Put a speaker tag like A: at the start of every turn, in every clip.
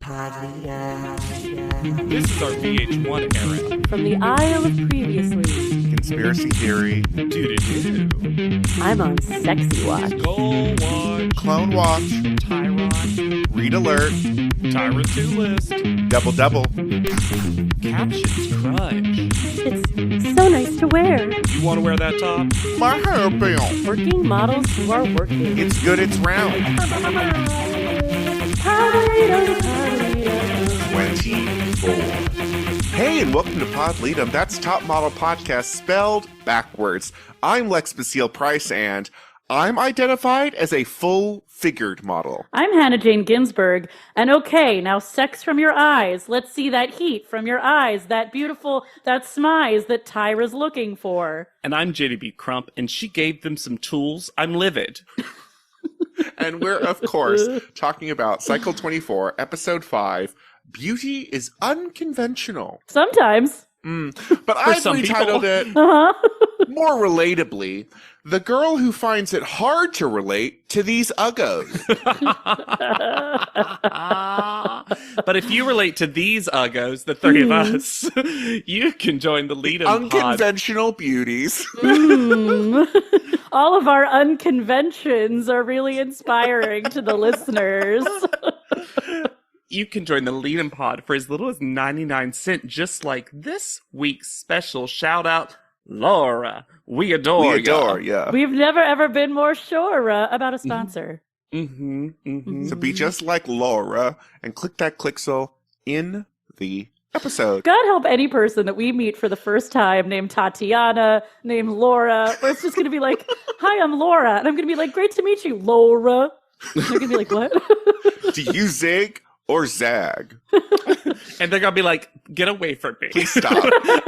A: This is our VH1 era.
B: From the Isle of Previously.
C: Conspiracy theory.
A: Doo-doo-doo.
B: I'm on Sexy Watch.
A: Goal Watch.
C: Clone watch.
A: Tyron.
C: Read alert.
A: Tyra 2 list.
C: Double.
A: Captions crunch.
B: It's so nice to wear.
A: You want to wear that top?
C: My hair bill.
B: Working models who are working.
C: It's good, it's round. 24. Hey, and welcome to Podleadum. That's Top Model Podcast spelled backwards. I'm Lex Basile Price, and I'm identified as a full-figured model.
B: I'm Hannah Jane Ginsburg. And okay, now sex from your eyes. Let's see that heat from your eyes, that beautiful, that smize that Tyra's looking for.
A: And I'm JDB Crump, and she gave them some tools. I'm livid.
C: And we're, of course, talking about Cycle 24, Episode 5, Beauty is Unconventional.
B: Sometimes.
C: But I've
A: some
C: retitled
A: people.
C: it, more relatably, The Girl Who Finds It Hard to Relate to These Uggos.
A: But if you relate to these uggos, the three of us, you can join the Leadum pod.
C: Unconventional beauties.
B: All of our unconventions are really inspiring to the listeners.
A: You can join the Leadum pod for as little as 99 cents, just like this week's special shout out, Laura. We adore
C: We adore,
A: ya.
C: yeah.
B: We've never ever been more sure about a sponsor.
C: So be just like Laura and click that clicksel in the episode.
B: God help any person that we meet for the first time named Tatiana, named Laura, where it's just going to be like, hi, I'm Laura. And I'm going to be like, great to meet you, Laura. And they're going to be like, what?
C: Do you zig or zag?
A: And they're going to be like, get away from me.
C: Please stop.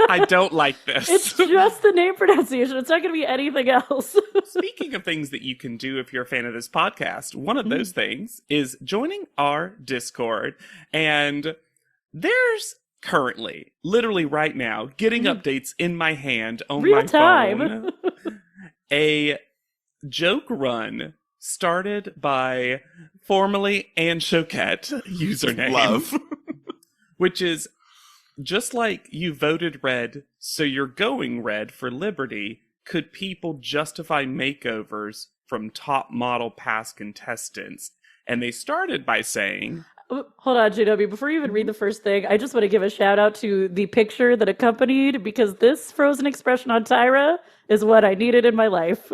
A: I don't like this.
B: It's just the name pronunciation. It's not going to be anything else.
A: Speaking of things that you can do if you're a fan of this podcast, one of those things is joining our Discord. And there's currently, literally right now, getting updates in my hand on
B: Real
A: my
B: time.
A: phone. A joke run started by formerly Anne Choquette username.
C: Love.
A: Which is just like you voted red, so you're going red for liberty. Could people justify makeovers from top model past contestants? And they started by saying,
B: Hold on, JW. Before you even read the first thing, I just want to give a shout out to the picture that accompanied, because this frozen expression on Tyra is what I needed in my life.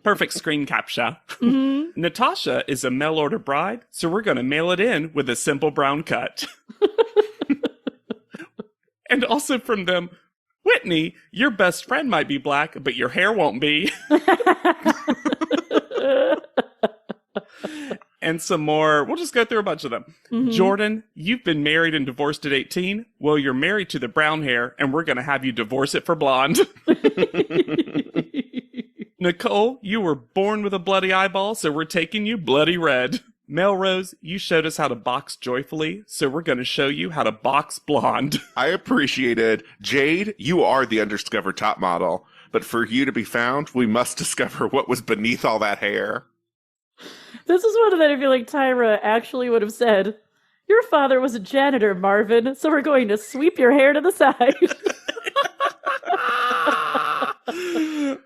A: perfect screen capture. Natasha is a mail order bride, so we're going to mail it in with a simple brown cut. And also from them, Whitney, your best friend might be black, but your hair won't be. And some more. We'll just go through a bunch of them. Jordan, you've been married and divorced at 18. Well, you're married to the brown hair, and we're going to have you divorce it for blonde. Nicole, you were born with a bloody eyeball, so we're taking you bloody red. Melrose, you showed us how to box joyfully, so we're going to show you how to box blonde.
C: I appreciate it. Jade, you are the undiscovered top model. But for you to be found, we must discover what was beneath all that hair.
B: This is one that I feel like Tyra actually would have said. Your father was a janitor, Marvin, so we're going to sweep your hair to the side.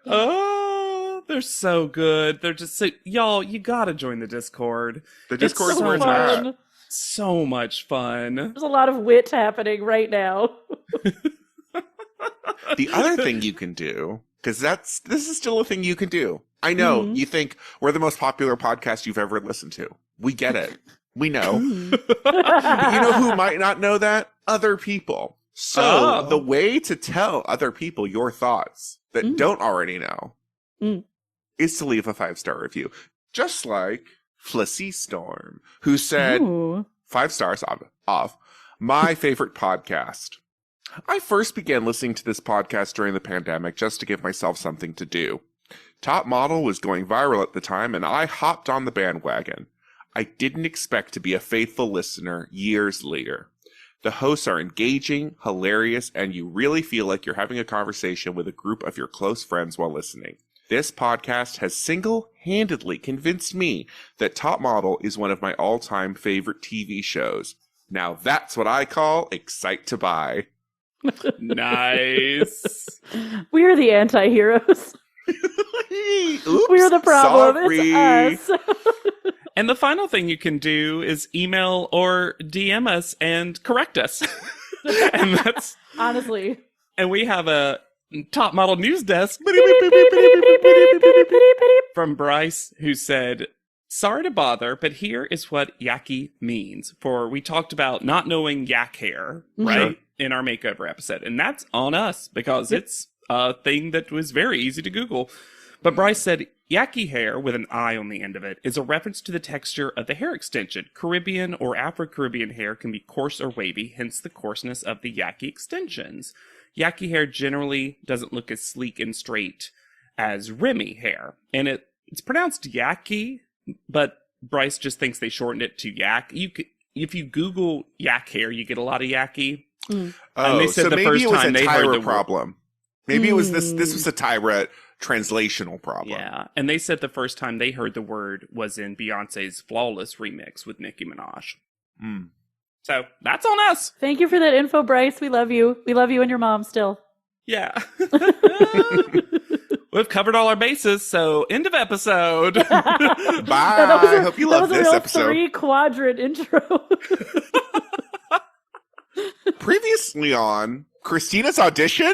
A: Oh, they're so good. They're just so... Y'all, you gotta join the Discord.
C: The Discord's
A: It's so
C: where it's
A: fun.
C: at.
A: So much fun.
B: There's a lot of wit happening right now.
C: The other thing you can do, because this is still a thing you can do. I know, you think we're the most popular podcast you've ever listened to. We get it. We know. But you know who might not know that? Other people. So the way to tell other people your thoughts that don't already know is to leave a 5-star review. Just like Flissy Storm, who said,
B: Ooh.
C: 5 stars off, my favorite podcast. I first began listening to this podcast during the pandemic just to give myself something to do. Top Model was going viral at the time, and I hopped on the bandwagon. I didn't expect to be a faithful listener years later. The hosts are engaging, hilarious, and you really feel like you're having a conversation with a group of your close friends while listening. This podcast has single-handedly convinced me that Top Model is one of my all-time favorite TV shows. Now that's what I call excite to buy.
A: Nice.
B: We're the anti-heroes.
C: Oops,
B: We're the problem.
C: sorry.
B: It's us.
A: And the final thing you can do is email or DM us and correct us. And that's
B: Honestly.
A: and we have a Top Model news desk from Bryce, who said, "Sorry to bother, but here is what yaki means." For we talked about not knowing yak hair, right, in our makeover episode. And that's on us because it's a thing that was very easy to Google. But Bryce said, yaki hair, with an I on the end of it, is a reference to the texture of the hair extension. Caribbean or Afro-Caribbean hair can be coarse or wavy, hence the coarseness of the yaki extensions. Yaki hair generally doesn't look as sleek and straight as Remy hair. And it's pronounced yaki, but Bryce just thinks they shortened it to yak. If you Google yak hair, you get a lot of yaki.
C: Oh,
A: And they said
C: so
A: the
C: maybe
A: first
C: it was
A: time
C: a
A: they heard
C: Tyra
A: the
C: problem. Maybe it was this was a Tyra translational problem.
A: Yeah, and they said the first time they heard the word was in Beyonce's Flawless remix with Nicki Minaj.
C: Mm.
A: So that's on us.
B: Thank you for that info, Bryce. We love you. We love you and your mom still.
A: Yeah. We've covered all our bases, so end of episode.
C: Bye. I hope you love this
B: real
C: episode.
B: 3-quadrant intro.
C: Previously on Christina's audition?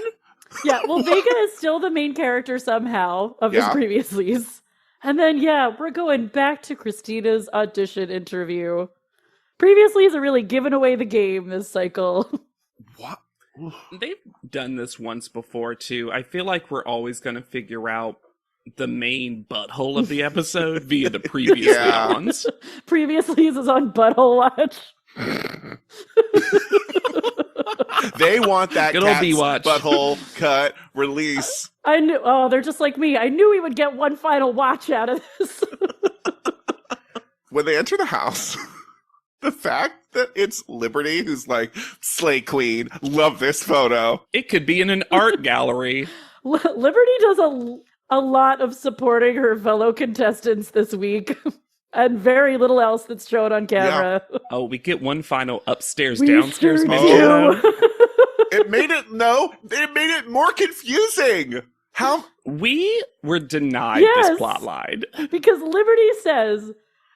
B: Yeah, well, Vega is still the main character somehow of his
C: Yeah.
B: previouslys. And then, we're going back to Christina's audition interview. Previouslys are really giving away the game this cycle.
C: What?
A: They've done this once before, too. I feel like we're always going to figure out the main butthole of the episode via the previous
C: Yeah.
A: ones.
B: Previouslys is on Butthole Watch.
C: They want that
A: Good old
C: cat's
A: B-Watch.
C: butthole cut release.
B: I knew. Oh, they're just like me. I knew we would get one final watch out of this.
C: When they enter the house, the fact that it's Liberty who's like, slay queen, love this photo.
A: It could be in an art gallery.
B: Liberty does a lot of supporting her fellow contestants this week, and very little else that's shown on camera.
A: Oh, we get one final upstairs,
B: We
A: downstairs
B: sure
A: mention.
B: do.
C: It made it more confusing. How?
A: We were denied
B: Yes.
A: this plot line.
B: Because Liberty says,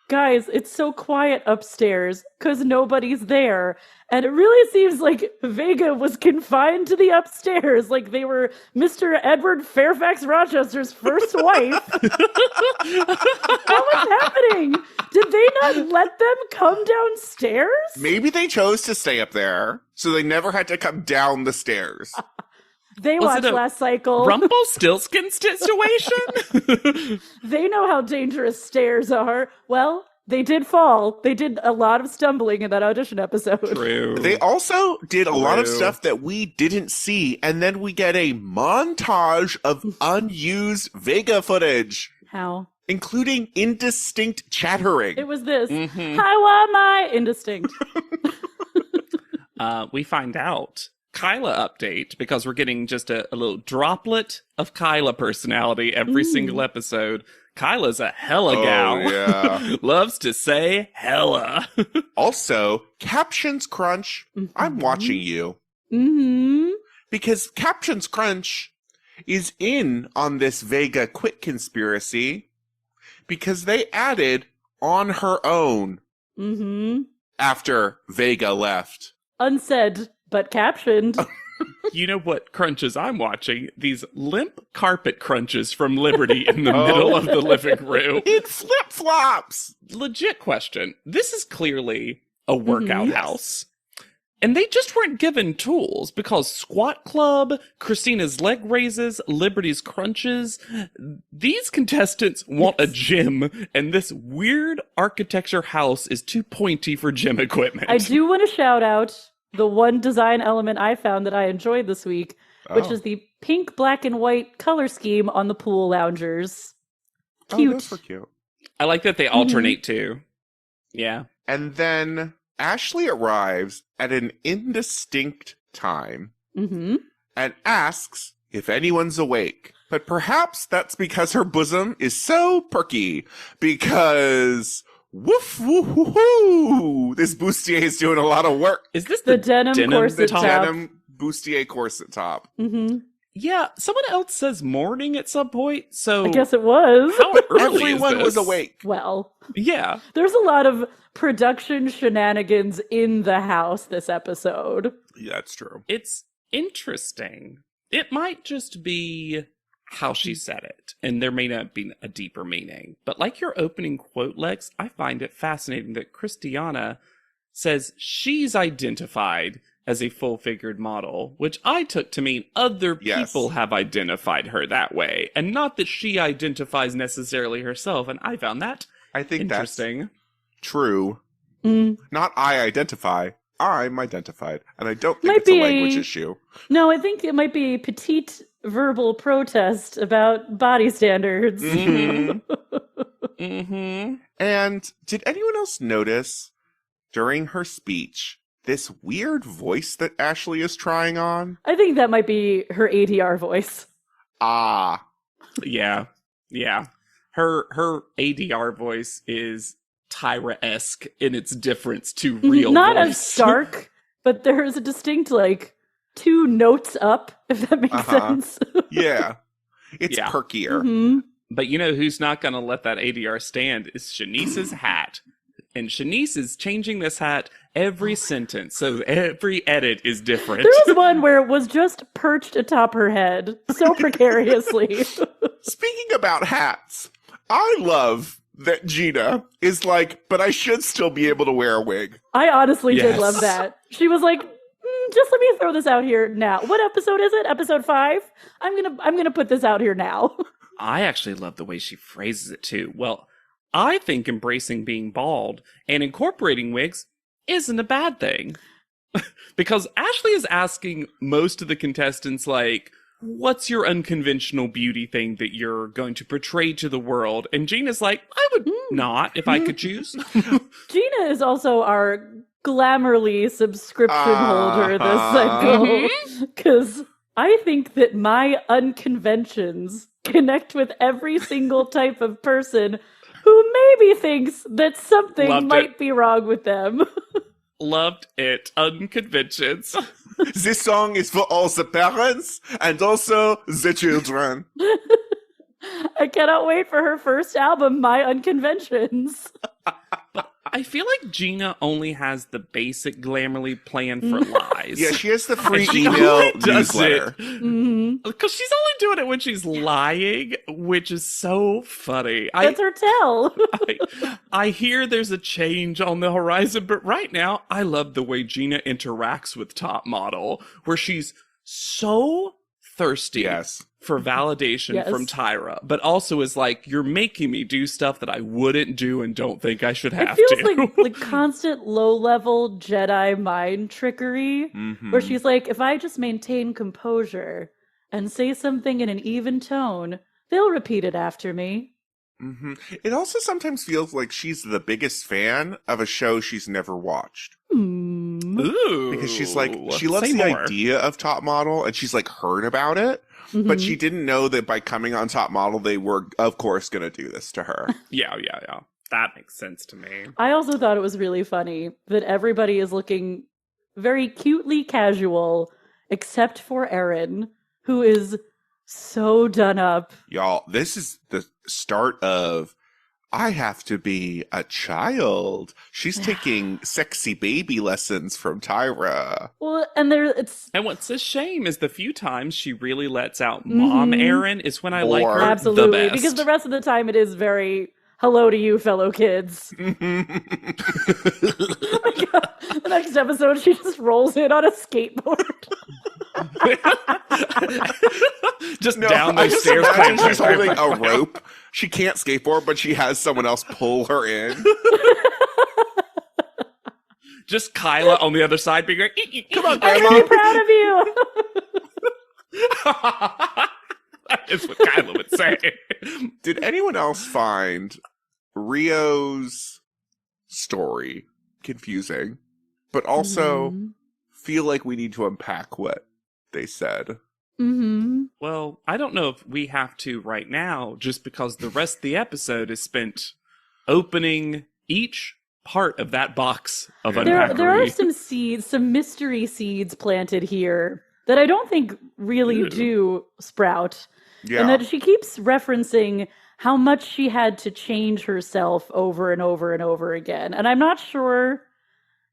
B: guys, it's so quiet upstairs because nobody's there. And it really seems like Vega was confined to the upstairs, like they were Mr. Edward Fairfax Rochester's first wife. What was happening? Did they not let them come downstairs?
C: Maybe they chose to stay up there, so they never had to come down the stairs.
B: They
A: Was
B: watched
A: it a
B: last cycle.
A: Rumpelstiltskin situation?
B: They know how dangerous stairs are. Well, they did fall. They did a lot of stumbling in that audition episode.
A: True.
C: They also did a lot of
A: True.
C: stuff that we didn't see, and then we get a montage of unused Vega footage,
B: How?
C: including indistinct chattering.
B: It was this.
A: Mhm.
B: How am I? Indistinct.
A: We find out Kyla update because we're getting just a little droplet of Kyla personality every single episode. Kyla's a hella gal.
C: yeah.
A: Loves to say hella.
C: Also, Captions Crunch, I'm watching you.
B: Mm-hmm.
C: Because Captions Crunch is in on this Vega quit conspiracy because they added on her own
B: Mm-hmm.
C: after Vega left.
B: Unsaid, but captioned.
A: You know what crunches I'm watching? These limp carpet crunches from Liberty in the middle of the living room.
C: In flip-flops!
A: Legit question. This is clearly a workout
C: Yes.
A: house. And they just weren't given tools because Squat Club, Christina's leg raises, Liberty's crunches, these contestants want a gym, and this weird architecture house is too pointy for gym equipment.
B: I do want to shout out the one design element I found that I enjoyed this week, which
C: Oh.
B: is the pink, black, and white color scheme on the pool loungers.
C: Oh,
B: Cute.
C: those were cute.
A: I like that they alternate too. Yeah.
C: And then Ashley arrives at an indistinct time
B: Mm-hmm.
C: and asks if anyone's awake. But perhaps that's because her bosom is so perky. Because woof woof woo hoo, this bustier is doing a lot of work.
A: Is this
B: The denim corset
A: top?
B: top.
C: Denim bustier corset top.
B: Mm-hmm.
A: Yeah, someone else says morning at some point, so
B: I guess it was.
A: how early
C: Everyone
A: is
C: was
A: this?
C: awake.
B: Well,
A: Yeah.
B: there's a lot of production shenanigans in the house this episode.
C: Yeah, that's true.
A: It's interesting. It might just be how she said it, and there may not be a deeper meaning. But like your opening quote, Lex, I find it fascinating that Christiana says she's identified as a full-figured model, which I took to mean other
C: Yes.
A: people have identified her that way, and not that she identifies necessarily herself, and I found that
C: I think
A: interesting.
C: that's true.
B: Mm.
C: Not I identify. I'm identified. And I don't think
B: Might
C: it's a
B: be
C: language issue.
B: No, I think it might be a petite verbal protest about body standards.
C: Mhm.
A: Mm-hmm.
C: And did anyone else notice during her speech this weird voice that Ashley is trying on?
B: I think that might be her ADR voice.
C: Ah.
A: Yeah. Her ADR voice is Tyra-esque in its difference to real
B: Not
A: voice.
B: as stark, but there's a distinct, 2 notes up, if that makes
C: Uh-huh.
B: sense.
C: Yeah. It's
A: Yeah.
C: perkier.
B: Mhm.
A: But you know who's not going to let that ADR stand is Shanice's hat. And Shanice is changing this hat every sentence, so every edit is different.
B: There was one where it was just perched atop her head, so precariously.
C: Speaking about hats, I love that Gina is like, but I should still be able to wear a wig.
B: I honestly did
A: Yes.
B: love that. She was like, just let me throw this out here now. What episode is it? Episode 5? I'm gonna put this out here now.
A: I actually love the way she phrases it too. Well, I think embracing being bald and incorporating wigs isn't a bad thing. Because Ashley is asking most of the contestants, what's your unconventional beauty thing that you're going to portray to the world? And Gina's like, I would not if I could choose.
B: Gina is also our Glamorly subscription holder this
C: Uh-huh.
B: cycle. Because I think that my unconventions connect with every single type of person who maybe thinks that something
A: Loved
B: might
A: it.
B: be wrong with them.
A: Loved it. Unconventions.
C: This song is for all the parents and also the children.
B: I cannot wait for her first album, My Unconventions.
A: I feel like Gina only has the basic Glamorly plan for lies.
C: Yeah, she has the free
A: And she
C: email
A: only does
C: newsletter.
B: Mhm.
A: Because she's only doing it when she's lying, which is so funny.
B: That's her tell.
A: I hear there's a change on the horizon, but right now, I love the way Gina interacts with Top Model, where she's so thirsty
C: Yes.
A: for validation
B: Yes.
A: from Tyra, but also is like, you're making me do stuff that I wouldn't do and don't think I should have
B: It feels
A: to.
B: like constant low-level Jedi mind trickery,
C: Mhm.
B: where she's like, if I just maintain composure and say something in an even tone, they'll repeat it after me.
C: Mm-hmm. It also sometimes feels like she's the biggest fan of a show she's never watched.
A: Ooh.
C: Because she's like, she loves
A: Say
C: the
A: more.
C: idea of Top Model and she's like heard about it, but she didn't know that by coming on Top Model, they were, of course, going to do this to her.
A: Yeah. That makes sense to me.
B: I also thought it was really funny that everybody is looking very cutely casual, except for Erin, who is so done up.
C: Y'all, this is the start of I have to be a child. She's taking sexy baby lessons from Tyra.
B: Well, and it's
A: And what's a shame is the few times she really lets out Mom
B: Mhm.
A: Erin is when I like
C: Or-
A: her
B: absolutely
A: the best.
B: because the rest of the time it is very hello to you, fellow kids. Oh my God. The next episode, she just rolls in on a skateboard.
A: Just
C: No,
A: down
C: I
A: those
C: just
A: stairs.
C: imagine she's holding a rope. She can't skateboard, but she has someone else pull her in.
A: Just Kyla on the other side being like,
C: Come on,
B: I'm
C: Grandma.
B: really proud of you.
A: that is what Kyla would say.
C: Did anyone else find Rio's story confusing, but also
B: Mhm.
C: feel like we need to unpack what they said?
B: Mm-hmm.
A: Well, I don't know if we have to right now, just because the rest of the episode is spent opening each part of that box of unpackery.
B: There are some seeds, some mystery seeds planted here that I don't think really do sprout.
C: Yeah.
B: And that she keeps referencing how much she had to change herself over and over and over again. And I'm not sure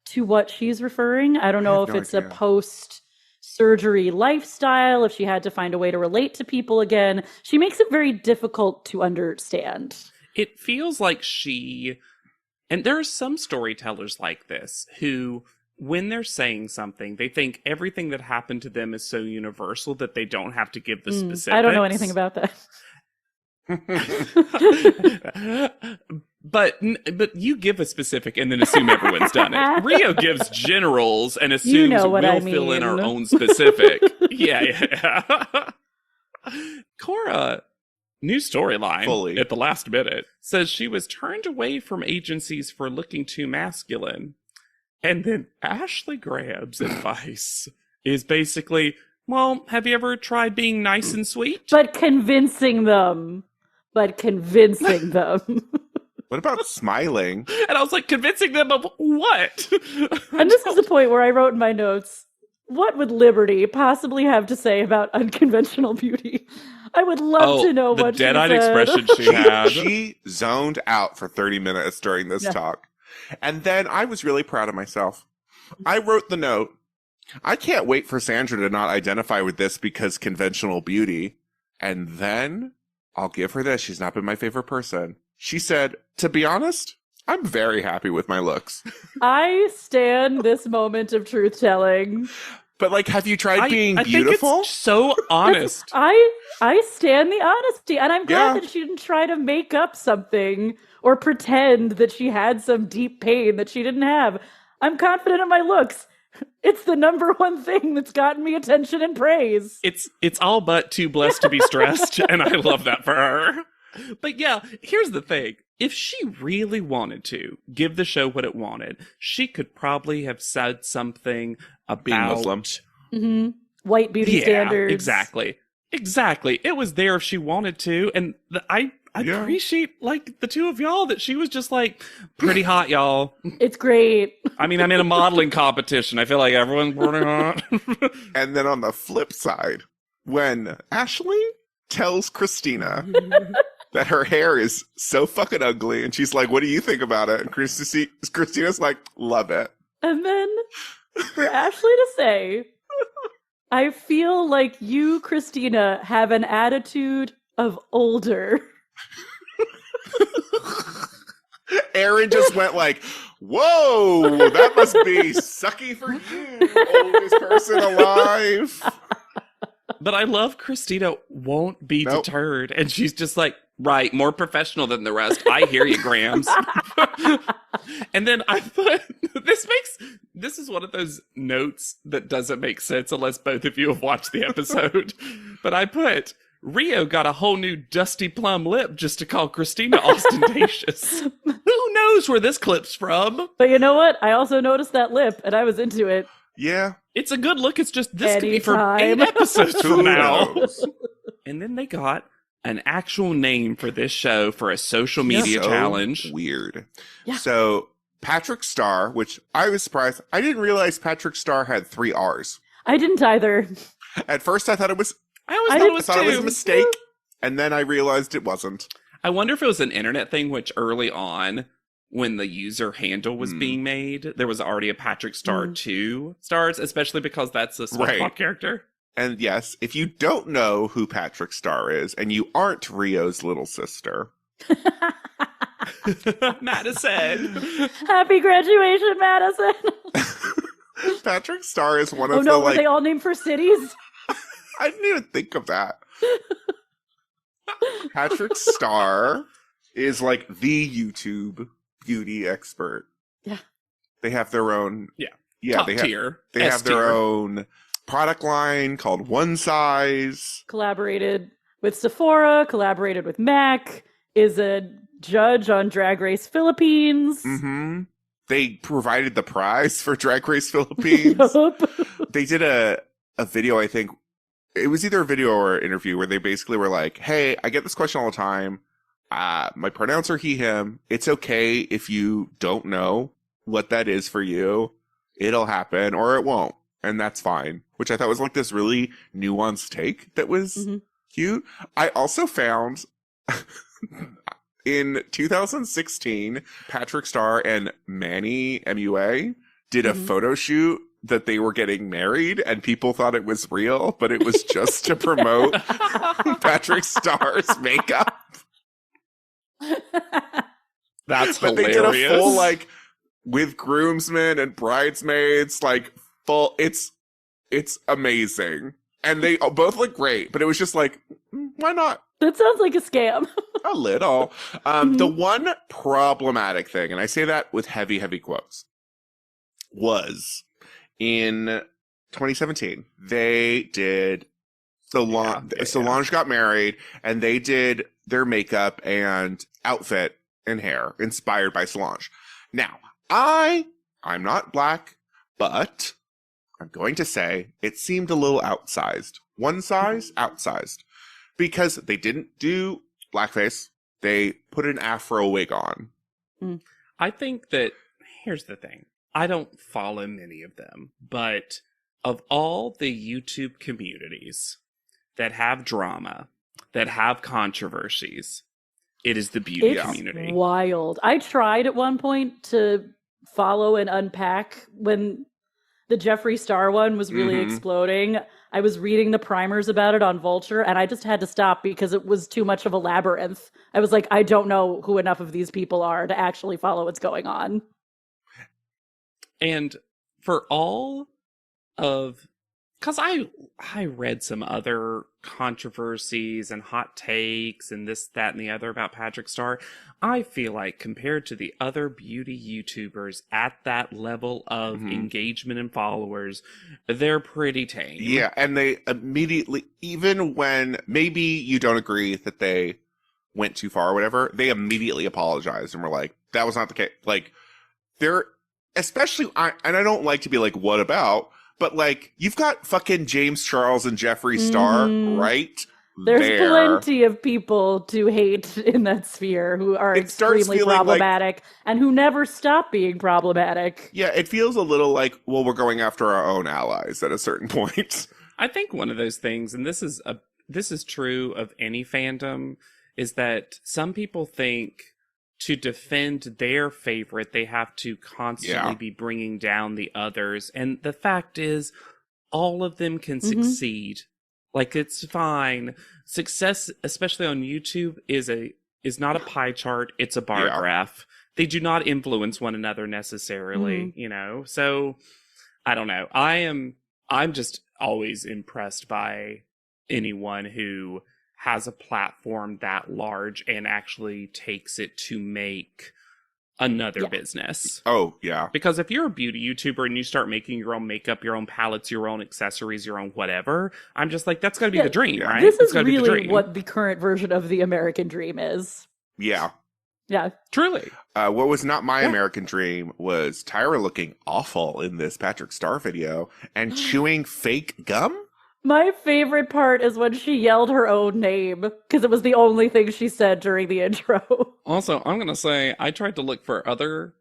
B: to what she's referring. I don't know if it's a post-surgery lifestyle, if she had to find a way to relate to people again. She makes it very difficult to understand.
A: It feels like and there are some storytellers like this who, when they're saying something, they think everything that happened to them is so universal that they don't have to give the specifics.
B: I don't know anything about that.
A: But you give a specific and then assume everyone's done it. Rio gives generals and assumes we'll fill in our own specific. Yeah. Cora, new storyline at the last minute, says she was turned away from agencies for looking too masculine. And then Ashley Graham's advice is basically, well, have you ever tried being nice and sweet?
B: But convincing them. What
C: about smiling?
A: And I was like, convincing them of what?
B: And this is the point where I wrote in my notes, what would Liberty possibly have to say about unconventional beauty? I would love to know what she said.
A: The dead-eyed expression she had.
C: She zoned out for 30 minutes during this talk. And then I was really proud of myself. I wrote the note, I can't wait for Sandra to not identify with this because conventional beauty. And then I'll give her this. She's not been my favorite person. She said, to be honest, I'm very happy with my looks.
B: I stand this moment of truth-telling.
C: But, like, have you tried being beautiful?
A: I think it's so honest.
B: I stand the honesty, and I'm glad that she didn't try to make up something or pretend that she had some deep pain that she didn't have. I'm confident in my looks. It's the number one thing that's gotten me attention and praise.
A: It's all but too blessed to be stressed, and I love that for her. But yeah, here's the thing. If she really wanted to give the show what it wanted, she could probably have said something about
C: being Muslim.
B: Mm-hmm. White beauty standards.
A: Exactly. It was there if she wanted to, and I appreciate, like, the two of y'all that she was just like, pretty hot, y'all.
B: It's great.
A: I mean, I'm in a modeling competition. I feel like everyone's pretty hot.
C: And then on the flip side, when Ashley tells Christina that her hair is so fucking ugly, and she's like, what do you think about it? And Christina's like, love it.
B: And then for Ashley to say, I feel like you, Christina, have an attitude of older.
C: Aaron just went like, whoa, that must be sucky for you, oldest person alive.
A: But I love Christina won't be deterred. And she's just like, right, more professional than the rest. I hear you, Grams. And then I put, this is one of those notes that doesn't make sense unless both of you have watched the episode. But I put, Rio got a whole new dusty plum lip just to call Christina ostentatious. Who knows where this clip's from?
B: But you know what? I also noticed that lip, and I was into it.
C: Yeah.
A: It's a good look. It's just, this could be for 8 episodes from now. And then they got an actual name for this show for a social media challenge.
C: Weird.
B: Yeah.
C: So Patrick Starr, which I was surprised. I didn't realize Patrick Starr had 3 R's.
B: I didn't either.
C: At first I thought it was...
A: I thought it was
C: a mistake, and then I realized it wasn't.
A: I wonder if it was an internet thing, which early on, when the user handle was being made, there was already a Patrick Starr 2 stars, especially because that's a SpongeBob character.
C: And yes, if you don't know who Patrick Starr is, and you aren't Rio's little sister...
A: Madison!
B: Happy graduation, Madison!
C: Patrick Starr is one of
B: the... Oh no, were they all named for cities?
C: I didn't even think of that. Patrick Starr is like the YouTube beauty expert.
B: Yeah.
C: They have their own... Yeah,
A: top
C: they
A: tier.
C: They have their own product line called One Size.
B: Collaborated with Sephora, collaborated with MAC, is a judge on Drag Race Philippines.
C: Mm-hmm. They provided the prize for Drag Race Philippines. They did a video, I think, it was either a video or an interview where they basically were like, hey, I get this question all the time. My pronouns are he, him. It's okay if you don't know what that is for you. It'll happen or it won't. And that's fine. Which I thought was like this really nuanced take that was cute. I also found in 2016, Patrick Starr and Manny MUA did a photo shoot that they were getting married and people thought it was real, but it was just to promote Patrick Starr's makeup.
A: That's
C: but
A: hilarious.
C: They did a full, like, with groomsmen and bridesmaids, like, full, it's amazing. And they both look great, but it was just like, why not?
B: That sounds like a scam.
C: A little. The one problematic thing, and I say that with heavy, heavy quotes, was in 2017, they did Solange got married, and they did their makeup and outfit and hair inspired by Solange. Now, I'm not black, but I'm going to say it seemed a little outsized. One size, outsized. Because they didn't do blackface. They put an afro wig on.
A: I think that, here's the thing. I don't follow many of them, but of all the YouTube communities that have drama, that have controversies, it is the beauty community.
B: Wild. I tried at one point to follow and unpack when the Jeffree Star one was really exploding. I was reading the primers about it on Vulture, and I just had to stop because it was too much of a labyrinth. I was like, I don't know who enough of these people are to actually follow what's going on.
A: And for all of, because I read some other controversies and hot takes and this, that, and the other about Patrick Starr. I feel like compared to the other beauty YouTubers at that level of engagement and followers, they're pretty tame.
C: Yeah, and they immediately, even when maybe you don't agree that they went too far or whatever, they immediately apologized and were like, that was not the case. Like, they're, especially, and I don't like to be like, what about? But, like, you've got fucking James Charles and Jeffree Star right
B: There's plenty of people to hate in that sphere who are extremely problematic and who never stop being problematic.
C: Yeah, it feels a little like, well, we're going after our own allies at a certain point.
A: I think one of those things, and this is true of any fandom, is that some people think to defend their favorite, they have to constantly be bringing down the others. And the fact is, all of them can succeed. Like, it's fine. Success, especially on YouTube, is not a pie chart. It's a bar graph. They do not influence one another necessarily, you know? So, I don't know. I'm just always impressed by anyone who has a platform that large and actually takes it to make another business.
C: Oh, yeah.
A: Because if you're a beauty YouTuber and you start making your own makeup, your own palettes, your own accessories, your own whatever, I'm just like, that's gotta be the dream, right?
B: This is really what the current version of the American dream is.
C: Yeah.
B: Yeah.
A: Truly.
C: What was not my American dream was Tyra looking awful in this Patrick Starr video and chewing fake gum.
B: My favorite part is when she yelled her own name, because it was the only thing she said during the intro.
A: Also, I'm going to say, I tried to look for other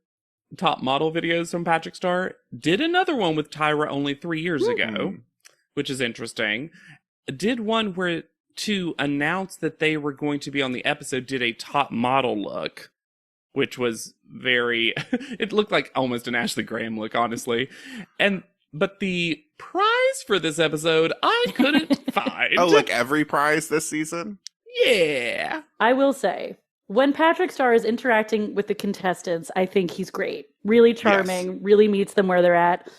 A: top model videos from Patrick Starr. Did another one with Tyra only 3 years ago, which is interesting. Did one where, to announce that they were going to be on the episode, did a top model look, which was very, it looked like almost an Ashley Graham look, honestly. But the prize for this episode, I couldn't find.
C: Oh, like every prize this season?
A: Yeah.
B: I will say, when Patrick Starr is interacting with the contestants, I think he's great. Really charming, really meets them where they're at.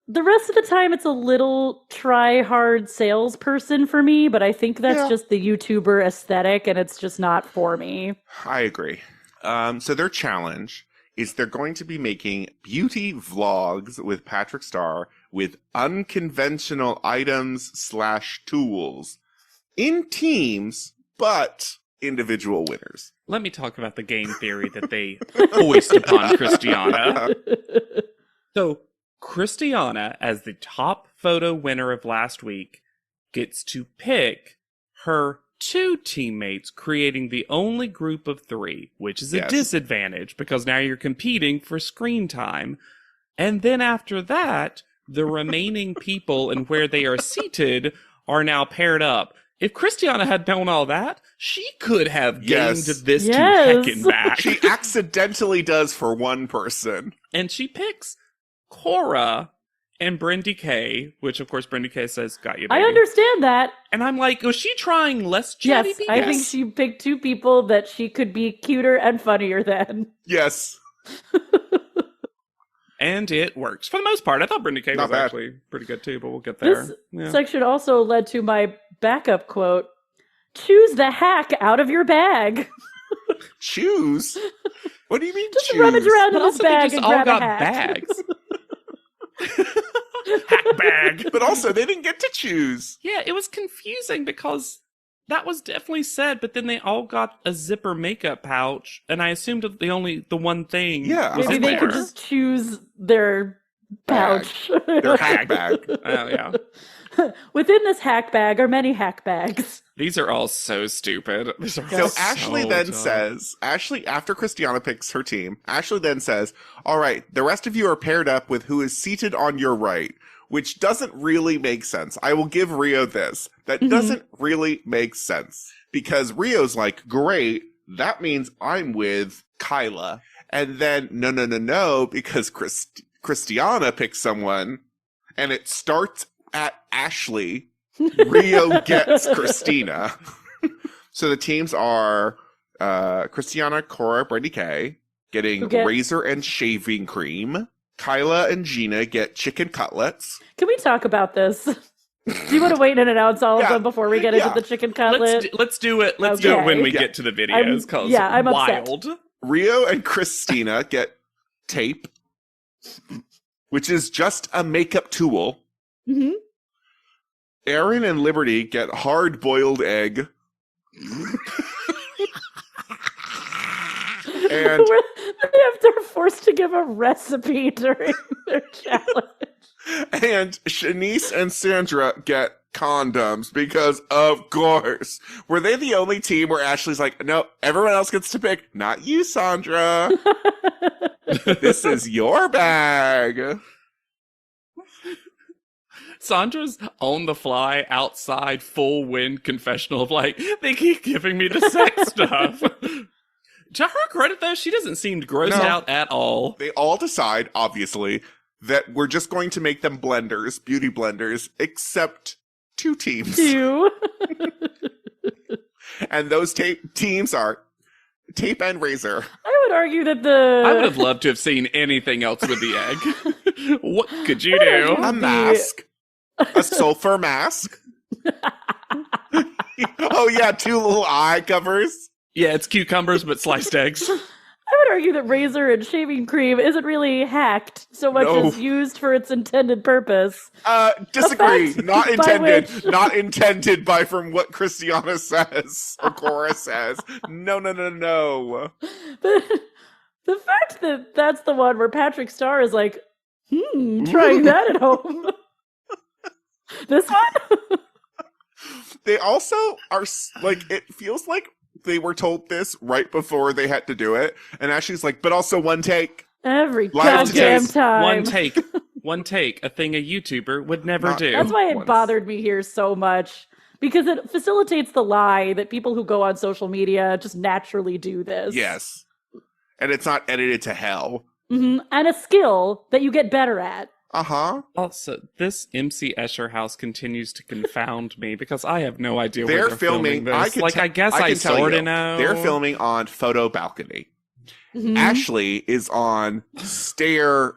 B: The rest of the time, it's a little try-hard salesperson for me, but I think that's just the YouTuber aesthetic, and it's just not for me.
C: I agree. So their challenge is they're going to be making beauty vlogs with Patrick Starr with unconventional items/tools in teams, but individual winners.
A: Let me talk about the game theory that they hoist upon Christiana. So, Christiana, as the top photo winner of last week, gets to pick her 2 teammates, creating the only group of 3, which is a
C: Yes.
A: disadvantage because now you're competing for screen time. And then after that, the remaining people and where they are seated are now paired up. If Christiana had known all that, she could have gained
C: Yes.
A: this
B: Yes.
A: to heckin' back.
C: She accidentally does for one person.
A: And she picks Cora and Brendy K, which of course Brendy K says, got you, baby.
B: I understand that.
A: And I'm like, was she trying less chatty
B: Yes,
A: people?
B: I think she picked 2 people that she could be cuter and funnier than.
C: Yes.
A: And it works. For the most part, I thought Brendy K
C: Not
A: was
C: bad.
A: actually pretty good too, but we'll get there.
B: This
A: Yeah.
B: section also led to my backup quote. Choose the hack out of your bag.
C: Choose? What do you mean
B: Just
C: choose?
B: rummage around
A: But
B: in this
A: also, they
B: bag
A: just
B: and
A: all
B: grab
A: got
B: a hack.
A: bags. Hack bag.
C: But also, they didn't get to choose.
A: Yeah, it was confusing because that was definitely said, but then they all got a zipper makeup pouch, and I assumed that the one thing
C: Yeah.
A: was
B: Maybe
A: in
B: they
A: there.
B: could just choose their
C: Bag.
B: pouch.
C: Their hack bag.
A: Oh, yeah.
B: Within this hack bag are many hack bags.
A: These are all so stupid. These are
C: So
A: all
C: Ashley
A: so
C: then
A: dumb.
C: says, after Christiana picks her team, Ashley then says, all right, the rest of you are paired up with who is seated on your right, which doesn't really make sense. I will give Rio this. That
B: Mhm.
C: doesn't really make sense. Because Rio's like, great, that means I'm with Kyla. And then, no, because Christiana picks someone, and it starts at Ashley. Rio gets Christina. So the teams are Christiana, Cora, Brandy K getting
B: Who get-
C: razor and shaving cream. Kyla and Gina get chicken cutlets.
B: Can we talk about this? Do you want to wait and announce all of
C: Yeah.
B: them before we get into
C: Yeah.
B: the chicken cutlet?
A: Let's do it. Let's do it when
B: Okay.
A: we
C: Yeah.
A: get to the videos. Cause
B: I'm upset.
A: wild.
C: Rio and Christina get tape, which is just a makeup tool.
B: Mhm.
C: Aaron and Liberty get hard-boiled egg. And
B: They're forced to give a recipe during their challenge.
C: And Shanice and Sandra get condoms because, of course. Were they the only team where Ashley's like, no, everyone else gets to pick, not you, Sandra. This is your bag.
A: Sandra's on the fly outside full wind confessional of like, they keep giving me the sex stuff. To her credit though, she doesn't seem grossed
C: No.
A: out at all.
C: They all decide, obviously, that we're just going to make them blenders, beauty blenders, except 2 teams.
B: 2.
C: And those teams are Tape and Razor.
B: I would argue that the
A: I would have loved to have seen anything else with the egg. What could you do?
C: A mask. A sulfur mask. Oh yeah, 2 little eye covers.
A: Yeah, it's cucumbers but sliced eggs.
B: I would argue that razor and shaving cream isn't really hacked so much
C: No.
B: as used for its intended purpose.
C: Disagree.
B: Effect
C: Not
B: by
C: intended.
B: which-
C: Not intended by from what Christiana says or Cora says. No.
B: But the fact that that's the one where Patrick Starr is like, trying that at home. This one?
C: They also are like, it feels like they were told this right before they had to do it. And Ashley's like, but also one take.
B: Every
C: Live
B: goddamn
C: today's
B: time.
A: One take, a thing a YouTuber would never
C: Not-
A: do.
B: That's why it
C: Once.
B: bothered me here so much. Because it facilitates the lie that people who go on social media just naturally do this.
C: Yes. And it's not edited to hell.
B: And a skill that you get better at.
C: Uh-huh.
A: Also, this MC Escher house continues to confound me because I have no idea
C: They're
A: where they're filming this. I guess I
C: can tell
A: sort
C: you.
A: of know.
C: They're filming on photo balcony.
B: Mhm.
C: Ashley is on stair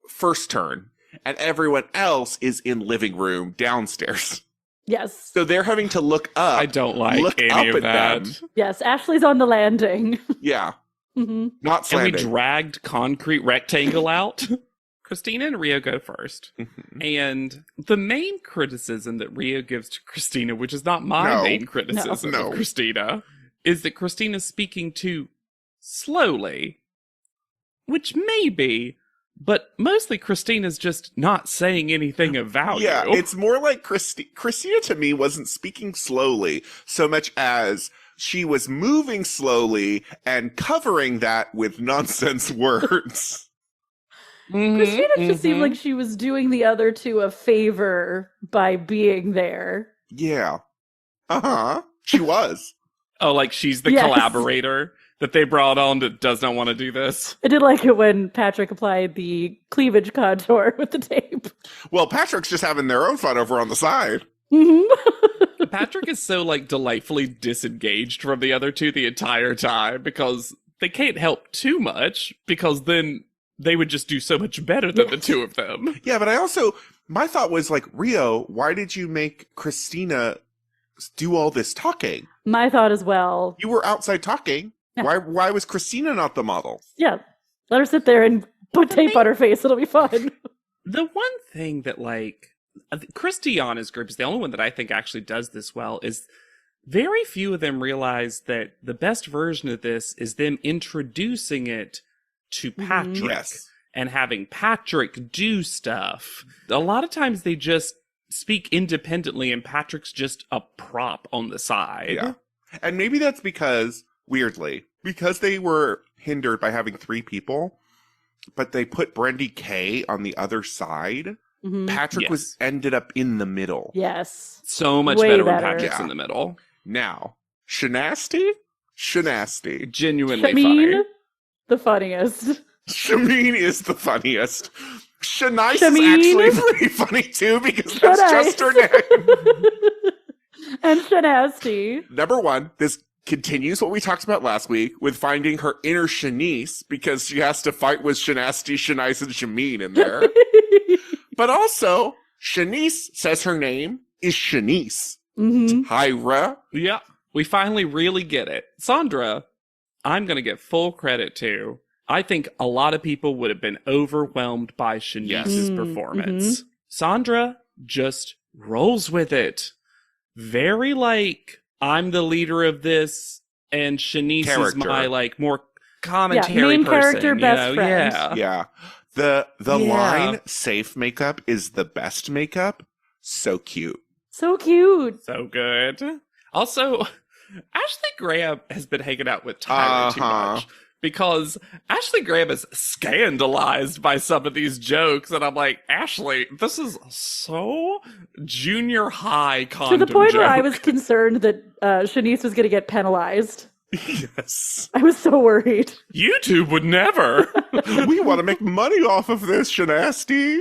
C: first turn, and everyone else is in living room downstairs.
B: Yes.
C: So they're having to look up.
A: I don't like
C: look
A: any
C: up
A: of
C: at
A: that.
C: them.
B: Yes, Ashley's on the landing.
C: Yeah,
B: hmm
C: not
A: And we
C: slanting.
A: dragged concrete rectangle out. Christina and Rio go first.
C: Mhm.
A: And the main criticism that Rio gives to Christina, which is not my
C: No.
A: main criticism
C: No.
A: of Christina, is that Christina's speaking too slowly. Which maybe, But mostly Christina's just not saying anything of value.
C: Yeah, it's more like Christina to me wasn't speaking slowly so much as she was moving slowly and covering that with nonsense words.
B: Christina just seemed like she was doing the other two a favor by being there.
C: Yeah. Uh-huh. She was.
A: Oh, like she's the collaborator that they brought on that does not want to do this.
B: I did like it when Patrick applied the cleavage contour with the tape.
C: Well, Patrick's just having their own fun over on the side.
A: Patrick is so, like, delightfully disengaged from the other two the entire time because they can't help too much because then they would just do so much better than the two of them.
C: Yeah, but my thought was like, Rio, why did you make Christina do all this talking?
B: My thought as well.
C: You were outside talking. Yeah. Why was Christina not the model?
B: Yeah. Let her sit there and put tape on her face. It'll be fun.
A: The one thing that, like, Christiana's group is the only one that I think actually does this well is very few of them realize that the best version of this is them introducing it to Patrick and having Patrick do stuff. A lot of times they just speak independently and Patrick's just a prop on the side.
C: Yeah. And maybe that's because, weirdly, because they were hindered by having 3 people, but they put Brendy K on the other side. Patrick was ended up in the middle.
B: Yes.
A: So much better when Patrick's in the middle.
C: Now, Shanasty?
A: Genuinely funny.
B: The funniest.
C: Shameen is the funniest. Shanice is actually pretty funny too because that's just her name.
B: And Shanasty.
C: Number 1, this continues what we talked about last week with finding her inner Shanice because she has to fight with Shanasty, Shanice, and Shameen in there. But also, Shanice says her name is Shanice. Tyra.
A: Yeah, we finally really get it. Sandra, I'm going to get full credit to. I think a lot of people would have been overwhelmed by Shanice's performance. Sandra just rolls with it. Very like, I'm the leader of this, and Shanice is my, like, more commentary
B: main
A: person.
B: Character, best friend.
C: Yeah. The line, safe makeup, is the best makeup. So cute.
B: So cute.
A: So good. Also, Ashley Graham has been hanging out with Tyler too much. Because Ashley Graham is scandalized by some of these jokes. And I'm like, Ashley, this is so junior high condom
B: to the point
A: joke.
B: where I was concerned that Shanice was going to get penalized.
C: Yes.
B: I was so worried.
A: YouTube would never.
C: We want to make money off of this, Shanasty.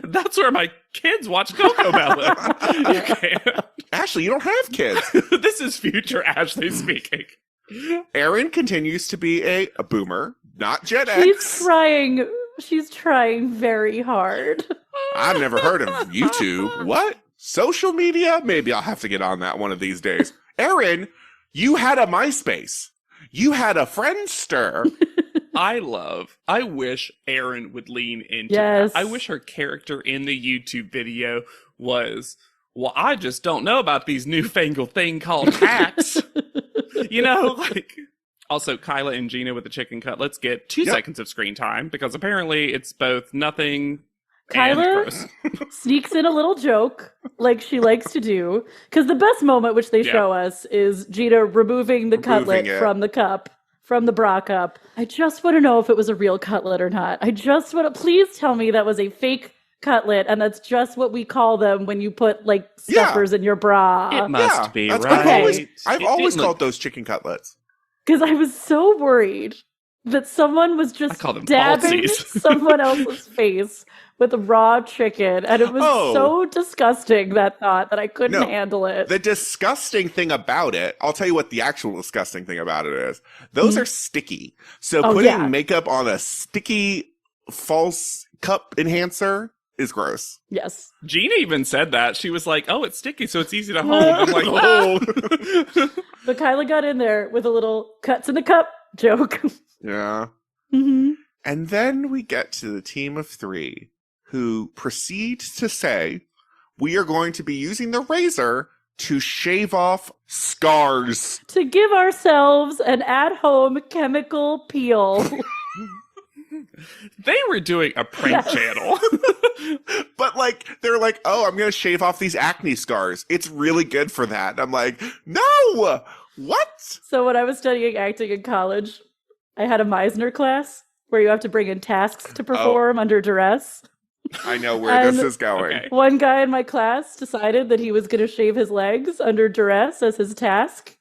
A: That's where my kids watch Coco Melon. You can't.
C: Ashley, you don't have kids.
A: This is future Ashley speaking.
C: Erin continues to be a boomer, not Gen X.
B: She's trying very hard.
C: I've never heard of YouTube. What? Social media? Maybe I'll have to get on that one of these days. Erin, you had a MySpace. You had a Friendster.
A: I wish Erin would lean into
B: that.
A: I wish her character in the YouTube video was, well, I just don't know about these newfangled thing called hacks. You know, like... Also, Kyla and Gina with the chicken cutlets get 2 seconds of screen time, because apparently it's both nothing
B: Kyla sneaks in a little joke, like she likes to do, because the best moment, which they show us, is Gina removing the cutlet from the cup. From the bra cup. I just want to know if it was a real cutlet or not. I just want to, please tell me that was a fake cutlet, and that's just what we call them when you put, like, stuffers in your bra.
A: It must be, right?
C: I've always called those chicken cutlets.
B: Because I was so worried that someone was just dabbing someone else's face with raw chicken, and it was so disgusting, that thought, that I couldn't handle it.
C: The disgusting thing about it, I'll tell you what the actual disgusting thing about it is. Those are sticky. So putting makeup on a sticky false cup enhancer is gross.
B: Yes.
A: Gina even said that. She was like, oh, it's sticky, so it's easy to hold. I'm like, oh.
B: But Kyla got in there with a little cuts in the cup joke.
C: Yeah.
B: Mm-hmm.
C: And then we get to the team of 3 who proceed to say, we are going to be using the razor to shave off scars.
B: To give ourselves an at-home chemical peel.
A: They were doing a prank channel.
C: But like, they're like, oh, I'm going to shave off these acne scars. It's really good for that. And I'm like, no, what?
B: So when I was studying acting in college, I had a Meisner class where you have to bring in tasks to perform under duress.
C: I know where this
B: And
C: is going.
A: Okay.
B: One guy in my class decided that he was going to shave his legs under duress as his task,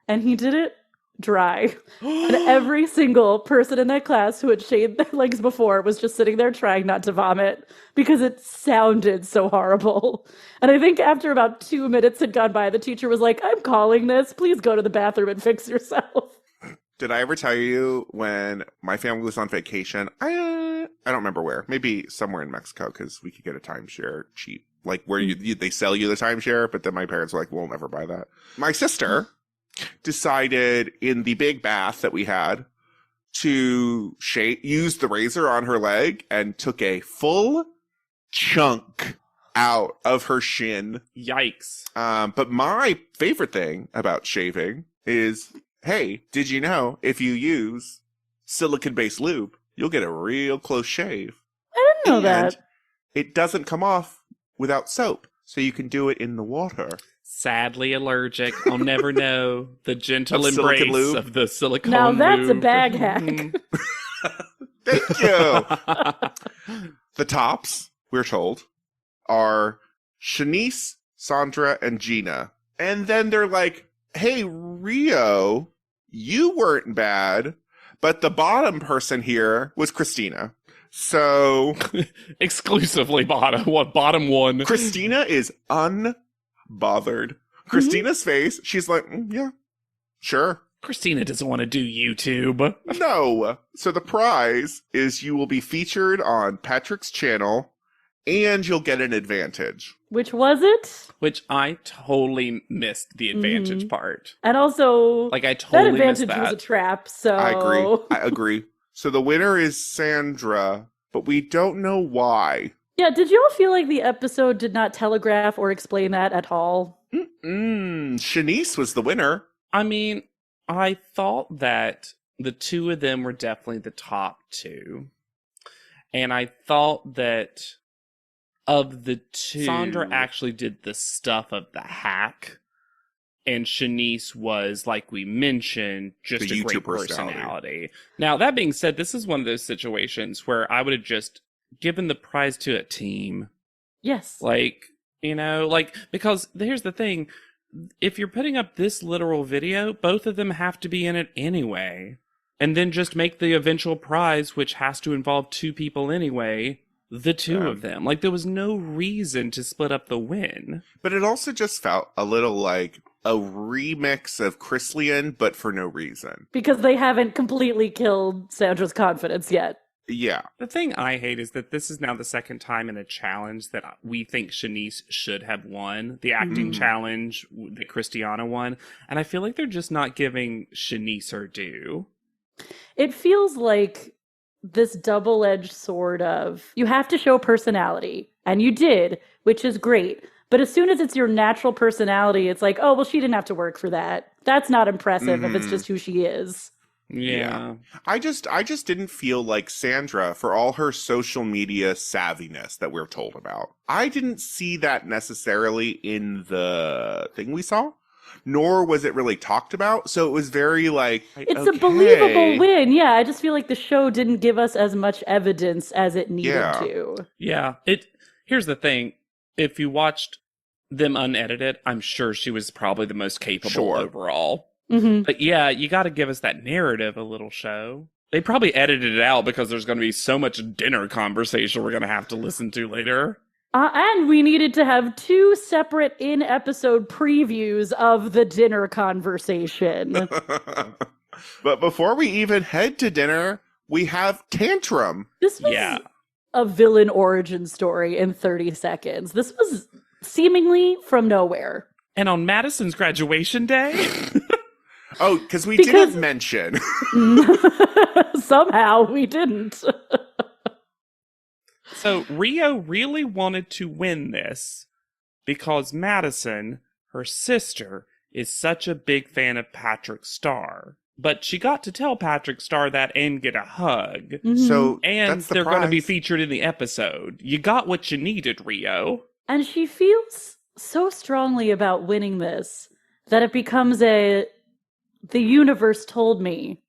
B: and he did it dry. And every single person in that class who had shaved their legs before was just sitting there trying not to vomit because it sounded so horrible. And I think after about 2 minutes had gone by, the teacher was like, I'm calling this. Please go to the bathroom and fix yourself.
C: Did I ever tell you when my family was on vacation? I don't remember where. Maybe somewhere in Mexico because we could get a timeshare cheap. Like where they sell you the timeshare, but then my parents were like, we'll never buy that. My sister decided in the big bath that we had to use the razor on her leg and took a full chunk out of her shin.
A: Yikes.
C: But my favorite thing about shaving is, hey, did you know if you use silicone-based lube, you'll get a real close shave.
B: I didn't know
C: And
B: that.
C: it doesn't come off without soap, so you can do it in the water.
A: Sadly allergic. I'll never know the gentle
C: Of silicone
A: embrace
C: lube?
A: of the silicone
B: Now that's a
A: lube.
B: bag hack.
C: Thank you. The tops, we're told, are Shanice, Sandra, and Gina. And then they're like, hey, Rio, you weren't bad, but the bottom person here was Christina. So
A: Exclusively bottom one.
C: Christina is unbothered. Christina's face, she's like, yeah, sure.
A: Christina doesn't want to do YouTube.
C: No. So the prize is you will be featured on Patrick's channel and you'll get an advantage.
B: Which was it?
A: Which I totally missed the advantage part.
B: And also,
A: Like I
B: that
A: totally missed
B: advantage was a
A: that.
B: trap, so...
C: I agree. So the winner is Sandra, but we don't know why.
B: Yeah, did y'all feel like the episode did not telegraph or explain that at all?
C: Shanice was the winner.
A: I mean, I thought that the two of them were definitely the top two. And I thought that of the two, Sandra actually did the stuff of the hack. And Shanice was, like we mentioned, just
C: The
A: a great
C: YouTube personality.
A: personality. Now, that being said, this is one of those situations where I would have just given the prize to a team.
B: Yes.
A: Like, you know, like, because here's the thing. If you're putting up this literal video, both of them have to be in it anyway. And then just make the eventual prize, which has to involve two people anyway, the two of them. Like, there was no reason to split up the win.
C: But it also just felt a little like a remix of Chrislian, but for no reason.
B: Because they haven't completely killed Sandra's confidence yet.
C: Yeah.
A: The thing I hate is that this is now the second time in a challenge that we think Shanice should have won. The acting challenge that Christiana won. And I feel like they're just not giving Shanice her due.
B: It feels like this double-edged sword of, you have to show personality. And you did, which is great. But as soon as it's your natural personality, it's like, oh, well, she didn't have to work for that. That's not impressive if it's just who she is.
A: Yeah.
C: I just didn't feel like Sandra, for all her social media savviness that we're told about, I didn't see that necessarily in the thing we saw, nor was it really talked about. So it was very like,
B: It's a believable win. Yeah, I just feel like the show didn't give us as much evidence as it needed to.
A: Yeah. Here's the thing. If you watched them unedited, I'm sure she was probably the most capable overall.
B: Mm-hmm.
A: But yeah, you got to give us that narrative a little show. They probably edited it out because there's going to be so much dinner conversation we're going to have to listen to later.
B: And we needed to have 2 separate in-episode previews of the dinner conversation.
C: But before we even head to dinner, we have Tantrum.
B: This was a villain origin story in 30 seconds. This was seemingly from nowhere.
A: And on Madison's graduation day?
C: Oh, because we didn't mention.
B: Somehow we didn't.
A: So Rio really wanted to win this because Madison, her sister is such a big fan of Patrick Star. But she got to tell Patrick Star that and get a hug.
C: So
A: And
C: that's the
A: they're going to be
C: prize.
A: featured in the episode. You got what you needed, Rio.
B: And she feels so strongly about winning this that it becomes the universe told me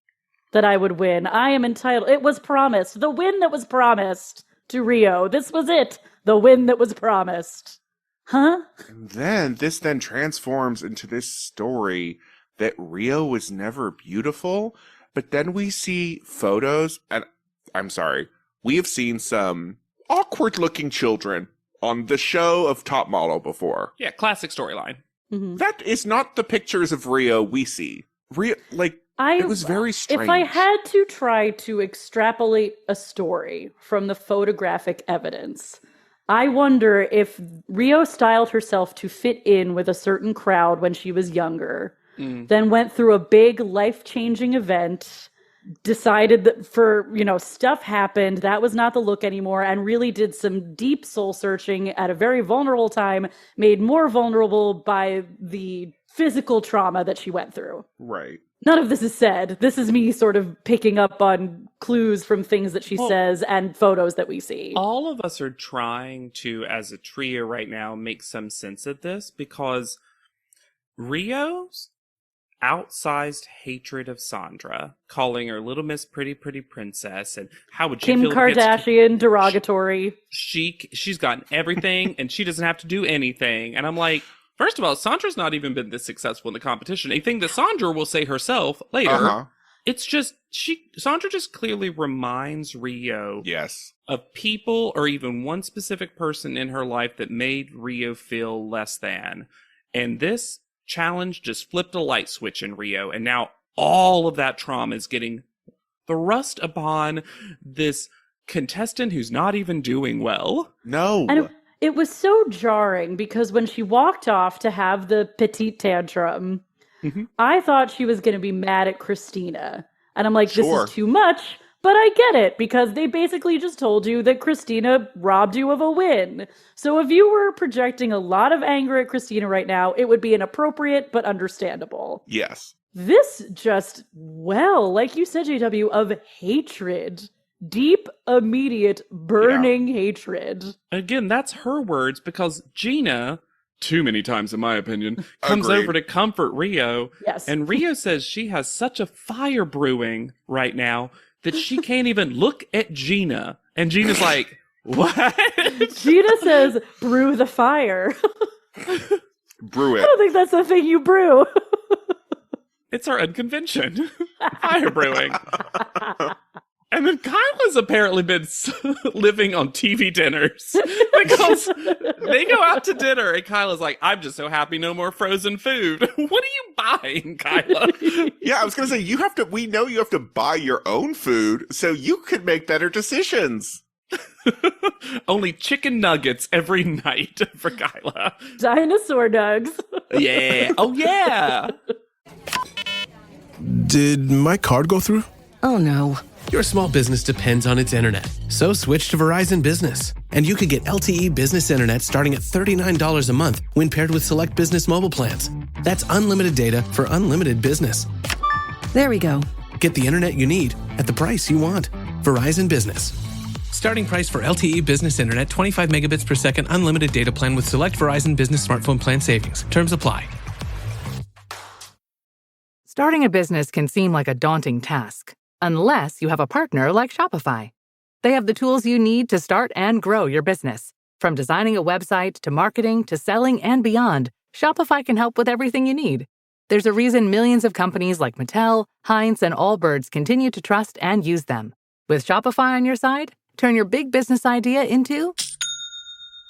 B: that I would win. I am entitled. It was promised. The win that was promised to Rio. This was it. The win that was promised. Huh?
C: And then this transforms into this story that Rio was never beautiful, but then we see photos, and I'm sorry, we have seen some awkward-looking children on the show of Top Model before.
A: Yeah, classic storyline.
C: That is not the pictures of Rio we see. Rio, it was very strange.
B: If I had to try to extrapolate a story from the photographic evidence, I wonder if Rio styled herself to fit in with a certain crowd when she was younger, then went through a big life-changing event, decided that stuff happened, that was not the look anymore, and really did some deep soul-searching at a very vulnerable time, made more vulnerable by the physical trauma that she went through.
C: Right.
B: None of this is said. This is me sort of picking up on clues from things that she says and photos that we see.
A: All of us are trying to, as a trio right now, make some sense of this because Rio's outsized hatred of Sandra, calling her Little Miss Pretty Pretty Princess, and how would you
B: Kim
A: feel
B: Kardashian, derogatory.
A: She's gotten everything and she doesn't have to do anything. And I'm like, first of all, Sandra's not even been this successful in the competition. A thing that Sandra will say herself later. It's just Sandra just clearly reminds Rio of people or even one specific person in her life that made Rio feel less than. And this challenge just flipped a light switch in Rio, and now all of that trauma is getting thrust upon this contestant who's not even doing well.
C: No.
B: And it was so jarring because when she walked off to have the petite tantrum, I thought she was going to be mad at Christina. And I'm like, this is too much. But I get it, because they basically just told you that Christina robbed you of a win. So if you were projecting a lot of anger at Christina right now, it would be inappropriate but understandable.
C: Yes.
B: This just, like you said, JW, of hatred. Deep, immediate, burning hatred.
A: Again, that's her words, because Gina, too many times in my opinion, comes
C: Agreed.
A: over to comfort Rio.
B: Yes.
A: And Rio says she has such a fire brewing right now that she can't even look at Gina. And Gina's like, what?
B: Gina says, brew the fire.
C: Brew it.
B: I don't think that's the thing you brew.
A: It's our unconvention. Fire brewing. And then Kyla's apparently been living on TV dinners because they go out to dinner and Kyla's like, I'm just so happy no more frozen food. What are you buying, Kyla?
C: Yeah, I was going to say, we know you have to buy your own food so you could make better decisions.
A: Only chicken nuggets every night for Kyla.
B: Dinosaur nugs.
A: Yeah. Oh, yeah.
D: Did my card go through?
E: Oh no.
F: Your small business depends on its internet, so switch to Verizon Business. And you could get LTE business internet starting at $39 a month when paired with select business mobile plans. That's unlimited data for unlimited business.
E: There we go.
F: Get the internet you need at the price you want. Verizon Business. Starting price for LTE business internet, 25 megabits per second unlimited data plan with select Verizon Business smartphone plan savings. Terms apply.
G: Starting a business can seem like a daunting task, unless you have a partner like Shopify. They have the tools you need to start and grow your business. From designing a website to marketing to selling and beyond, Shopify can help with everything you need. There's a reason millions of companies like Mattel, Heinz, and Allbirds continue to trust and use them. With Shopify on your side, turn your big business idea into...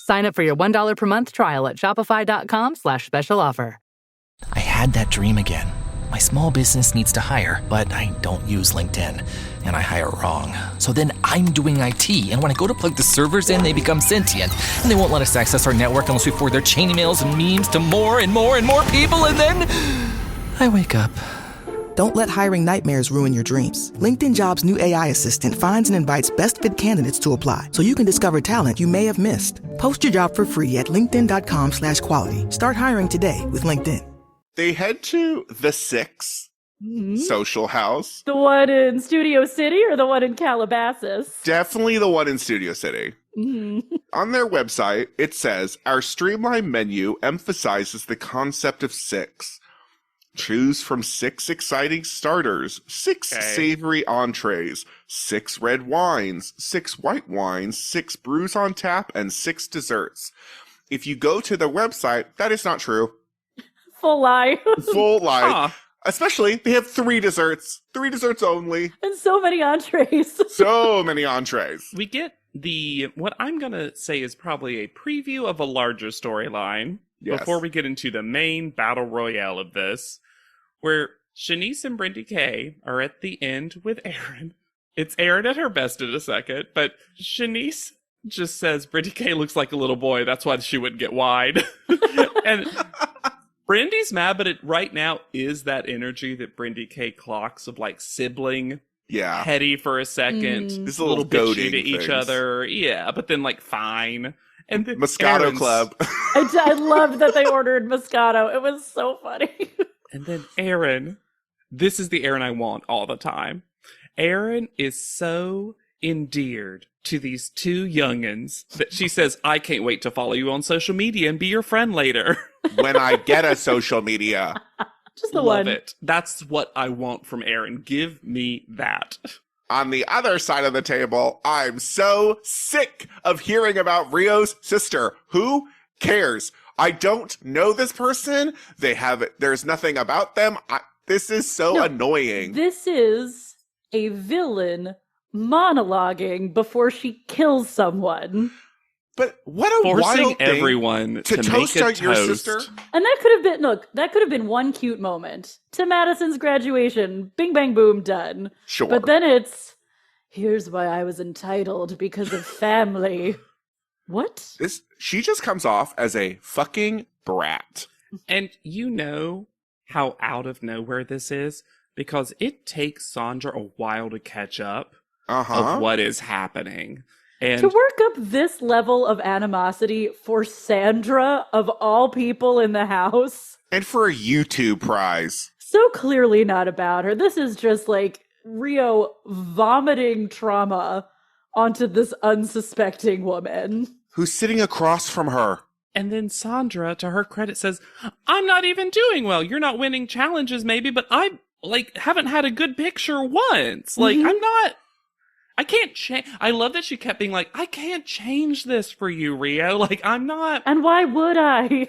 G: Sign up for your $1 per month trial at shopify.com/special offer.
H: I had that dream again. My small business needs to hire, but I don't use LinkedIn, and I hire wrong. So then I'm doing IT, and when I go to plug the servers in, they become sentient, and they won't let us access our network unless we forward their chain emails and memes to more and more and more people, and then I wake up.
I: Don't let hiring nightmares ruin your dreams. LinkedIn Jobs' new AI assistant finds and invites best fit candidates to apply so you can discover talent you may have missed. Post your job for free at linkedin.com/quality. Start hiring today with LinkedIn.
C: They head to the Six social house.
B: The one in Studio City or the one in Calabasas?
C: Definitely the one in Studio City. On their website, it says, our streamlined menu emphasizes the concept of 6. Choose from 6 exciting starters, 6 savory entrees, 6 red wines, 6 white wines, 6 brews on tap, and 6 desserts. If you go to the website, that is not true.
B: Full lie.
C: Full lie. Especially, they have 3 desserts. 3 desserts only.
B: And so many entrees.
C: So many entrees.
A: We get what I'm going to say is probably a preview of a larger storyline before we get into the main battle royale of this, where Shanice and Brindy K are at the end with Erin. It's Erin at her best in a second, but Shanice just says Brindy K looks like a little boy. That's why she wouldn't get wide. And Brindy's mad, but it right now is that energy that Brindy K clocks of like sibling.
C: Yeah.
A: Petty for a second.
C: This
A: A little bitchy to each
C: things.
A: other. Yeah, but then like fine. And then
C: Moscato
A: Erin's-
C: Club.
B: I loved that they ordered Moscato. It was so funny.
A: And then Erin, this is the Erin I want all the time. Erin is so endeared to these 2 youngins that she says, I can't wait to follow you on social media and be your friend later.
C: When I get a social media.
B: Just the
A: Love
B: one.
A: it. That's what I want from Erin. Give me that.
C: On the other side of the table, I'm so sick of hearing about Rio's sister. Who cares? I don't know this person. There's nothing about them. This is so annoying.
B: This is a villain monologuing before she kills someone.
C: But what a
A: Forcing
C: wild thing
A: everyone to
C: toast
A: make a
C: out your
A: toast.
C: sister.
B: And that could have been one cute moment. To Madison's graduation, bing bang boom, done.
C: Sure.
B: But then it's, here's why I was entitled, because of family. What?
C: She just comes off as a fucking brat.
A: And you know how out of nowhere this is? Because it takes Sandra a while to catch up of what is happening. And
B: to work up this level of animosity for Sandra, of all people in the house.
C: And for a YouTube prize.
B: So clearly not about her. This is just like Rio vomiting trauma onto this unsuspecting woman.
C: Who's sitting across from her.
A: And then Sandra, to her credit, says, I'm not even doing well. You're not winning challenges, maybe, but I, haven't had a good picture once. I can't change. I love that she kept being like, I can't change this for you, Rio. I'm not.
B: And why would I?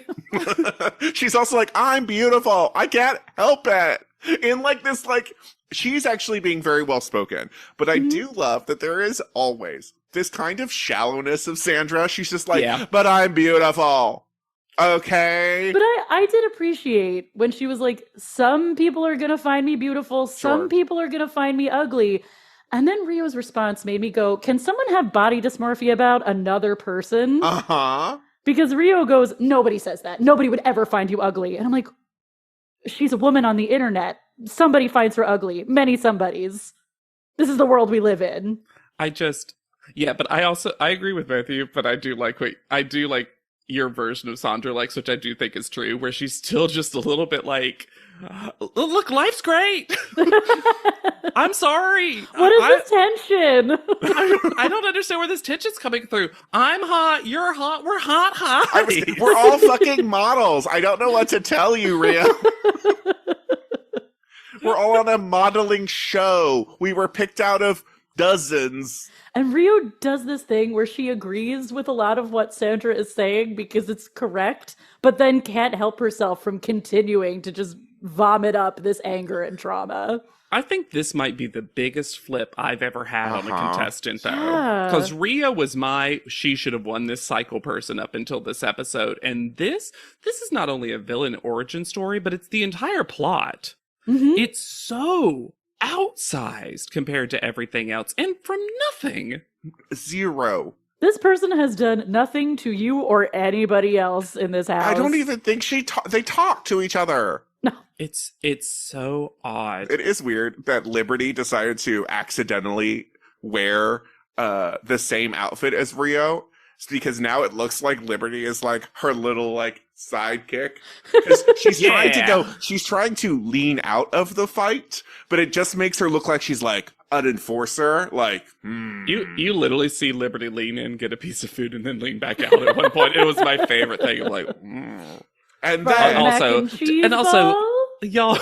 C: She's also like, I'm beautiful. I can't help it. In she's actually being very well spoken. But I do love that there is always this kind of shallowness of Sandra. She's just like, but I'm beautiful. Okay.
B: But I did appreciate when she was like, some people are going to find me beautiful. Some people are going to find me ugly. And then Rio's response made me go, can someone have body dysmorphia about another person?
C: Uh-huh.
B: Because Rio goes, nobody says that. Nobody would ever find you ugly. And I'm like, she's a woman on the internet. Somebody finds her ugly. Many somebodies. This is the world we live in.
A: But I agree with both of you, but I do like your version of Sandra likes, which I do think is true, where she's still just a little bit like, look, life's great. I'm sorry.
B: What is this tension?
A: I don't understand where this tension's coming through. I'm hot. You're hot. We're hot.
C: We're all fucking models. I don't know what to tell you, Rio. We're all on a modeling show. We were picked out of dozens.
B: And Rio does this thing where she agrees with a lot of what Sandra is saying because it's correct, but then can't help herself from continuing to just vomit up this anger and trauma.
A: I think this might be the biggest flip I've ever had on a contestant, though.
B: Yeah.
A: Because Rio was she should have won this cycle person up until this episode. And this is not only a villain origin story, but it's the entire plot.
B: Mm-hmm.
A: It's so outsized compared to everything else, and from nothing.
C: Zero.
B: This person has done nothing to you or anybody else in this house.
C: I don't even think they talk to each other.
B: No.
A: It's so odd.
C: It is weird that Liberty decided to accidentally wear the same outfit as Rio. It's because now it looks like Liberty is like her little like sidekick. 'Cause she's she's trying to lean out of the fight, but it just makes her look like she's like an enforcer. Like,
A: You literally see Liberty lean in, get a piece of food, and then lean back out at one point. It was my favorite thing. I'm like,
C: And
B: Fried
C: then
B: mac
A: also-
B: and cheese
A: and also-
B: ball?
A: y'all.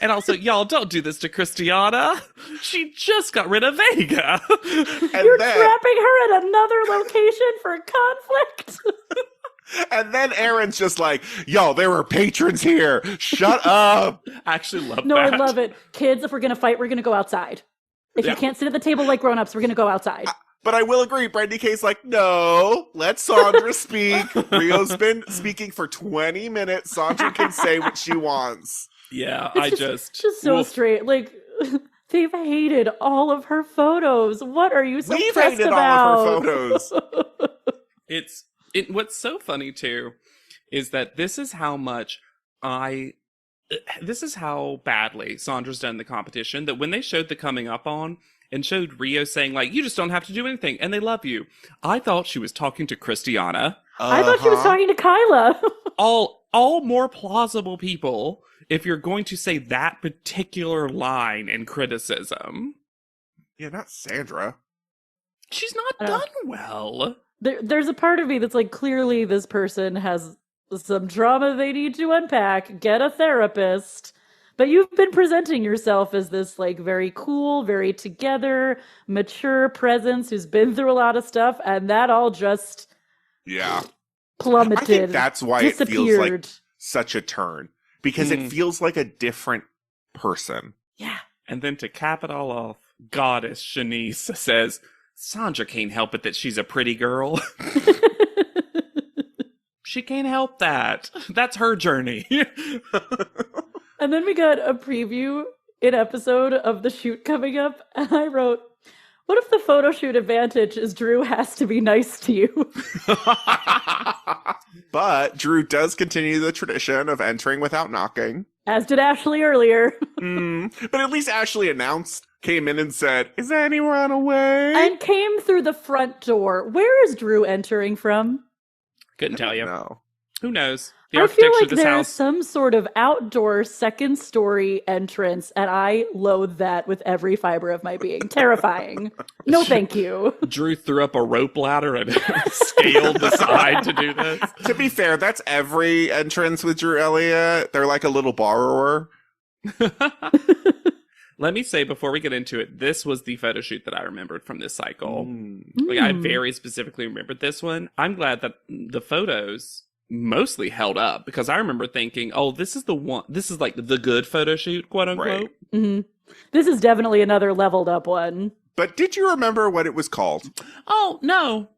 A: And also, y'all, don't do this to Christiana. She just got rid of Vega.
C: and
B: You're
C: then
B: trapping her at another location for conflict?
C: and then Aaron's just like, yo, there were patrons here. Shut up.
A: I actually love
B: No,
A: that.
B: I love it. Kids, if we're going to fight, we're going to go outside. If
C: Yeah.
B: you can't sit at the table like grown-ups, we're going to go outside.
C: But I will agree, Brandy K's like, no, let Sandra speak. Rio's been speaking for 20 minutes. Sandra can say what she wants.
A: Yeah,
B: It's
A: I
B: just so
A: Oof.
B: straight. Like, they've hated all of her photos. What are you so
C: We've
B: pressed
C: hated
B: about?
C: all of her photos.
A: What's so funny too is that this is how badly Sandra's done the competition, that when they showed the coming up on and showed Rio saying like, you just don't have to do anything and they love you, I thought she was talking to Christiana.
B: I thought she was talking to Kyla.
A: All more plausible people if you're going to say that particular line in criticism.
C: Yeah, not Sandra.
A: She's not done well.
B: There's a part of me that's like, clearly this person has some trauma they need to unpack. Get a therapist. But you've been presenting yourself as this like very cool, very together, mature presence who's been through a lot of stuff, and that all just plummeted.
C: I think that's why it feels like
B: disappeared.
C: such a turn. Because it feels like a different person.
B: Yeah.
A: And then to cap it all off, Goddess Shanice says, Sandra can't help it that she's a pretty girl. She can't help that. That's her journey.
B: And then we got a preview in episode of the shoot coming up, and I wrote, what if the photo shoot advantage is Drew has to be nice to you?
C: But Drew does continue the tradition of entering without knocking.
B: As did Ashley earlier.
C: But at least Ashley came in and said, is anyone away?
B: And came through the front door. Where is Drew entering from?
A: Couldn't tell you.
C: No.
A: Who knows? The
B: I
A: architecture
B: feel like
A: of this
B: there's
A: house.
B: some sort of outdoor second story entrance, and I loathe that with every fiber of my being. Terrifying. No, thank you.
A: Drew threw up a rope ladder and scaled the side to do this.
C: To be fair, that's every entrance with Drew Elliott. They're like a little borrower.
A: Let me say before we get into it, this was the photo shoot that I remembered from this cycle. Like I very specifically remembered this one. I'm glad that the photos mostly held up, because I remember thinking, oh, this is the one, this is like the good photo shoot, quote unquote.
C: Right.
B: This is definitely another leveled up one.
C: But did you remember what it was called?
A: Oh, no.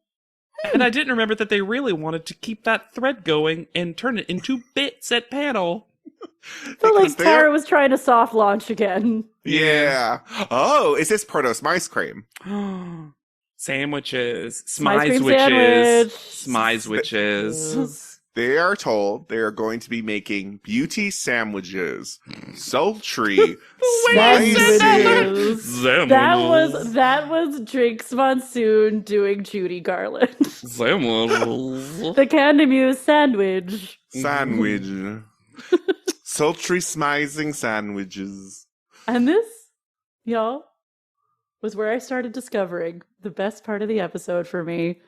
A: And I didn't remember that they really wanted to keep that thread going and turn it into bits at panel.
B: I feel like Tara was trying to soft launch again.
C: Yeah. Oh, is this Protos Mice Cream?
A: Sandwiches.
B: Ice cream
A: Smize
B: sandwich.
A: witches.
C: They are told they are going to be making beauty sandwiches. Sultry. Spicy.
B: Sandwiches. That was Jinx Monsoon doing Judy Garland.
A: Sandwiches.
B: The Candy Muse sandwich.
C: Sandwich. Sultry smizing sandwiches.
B: And this, y'all, was where I started discovering the best part of the episode for me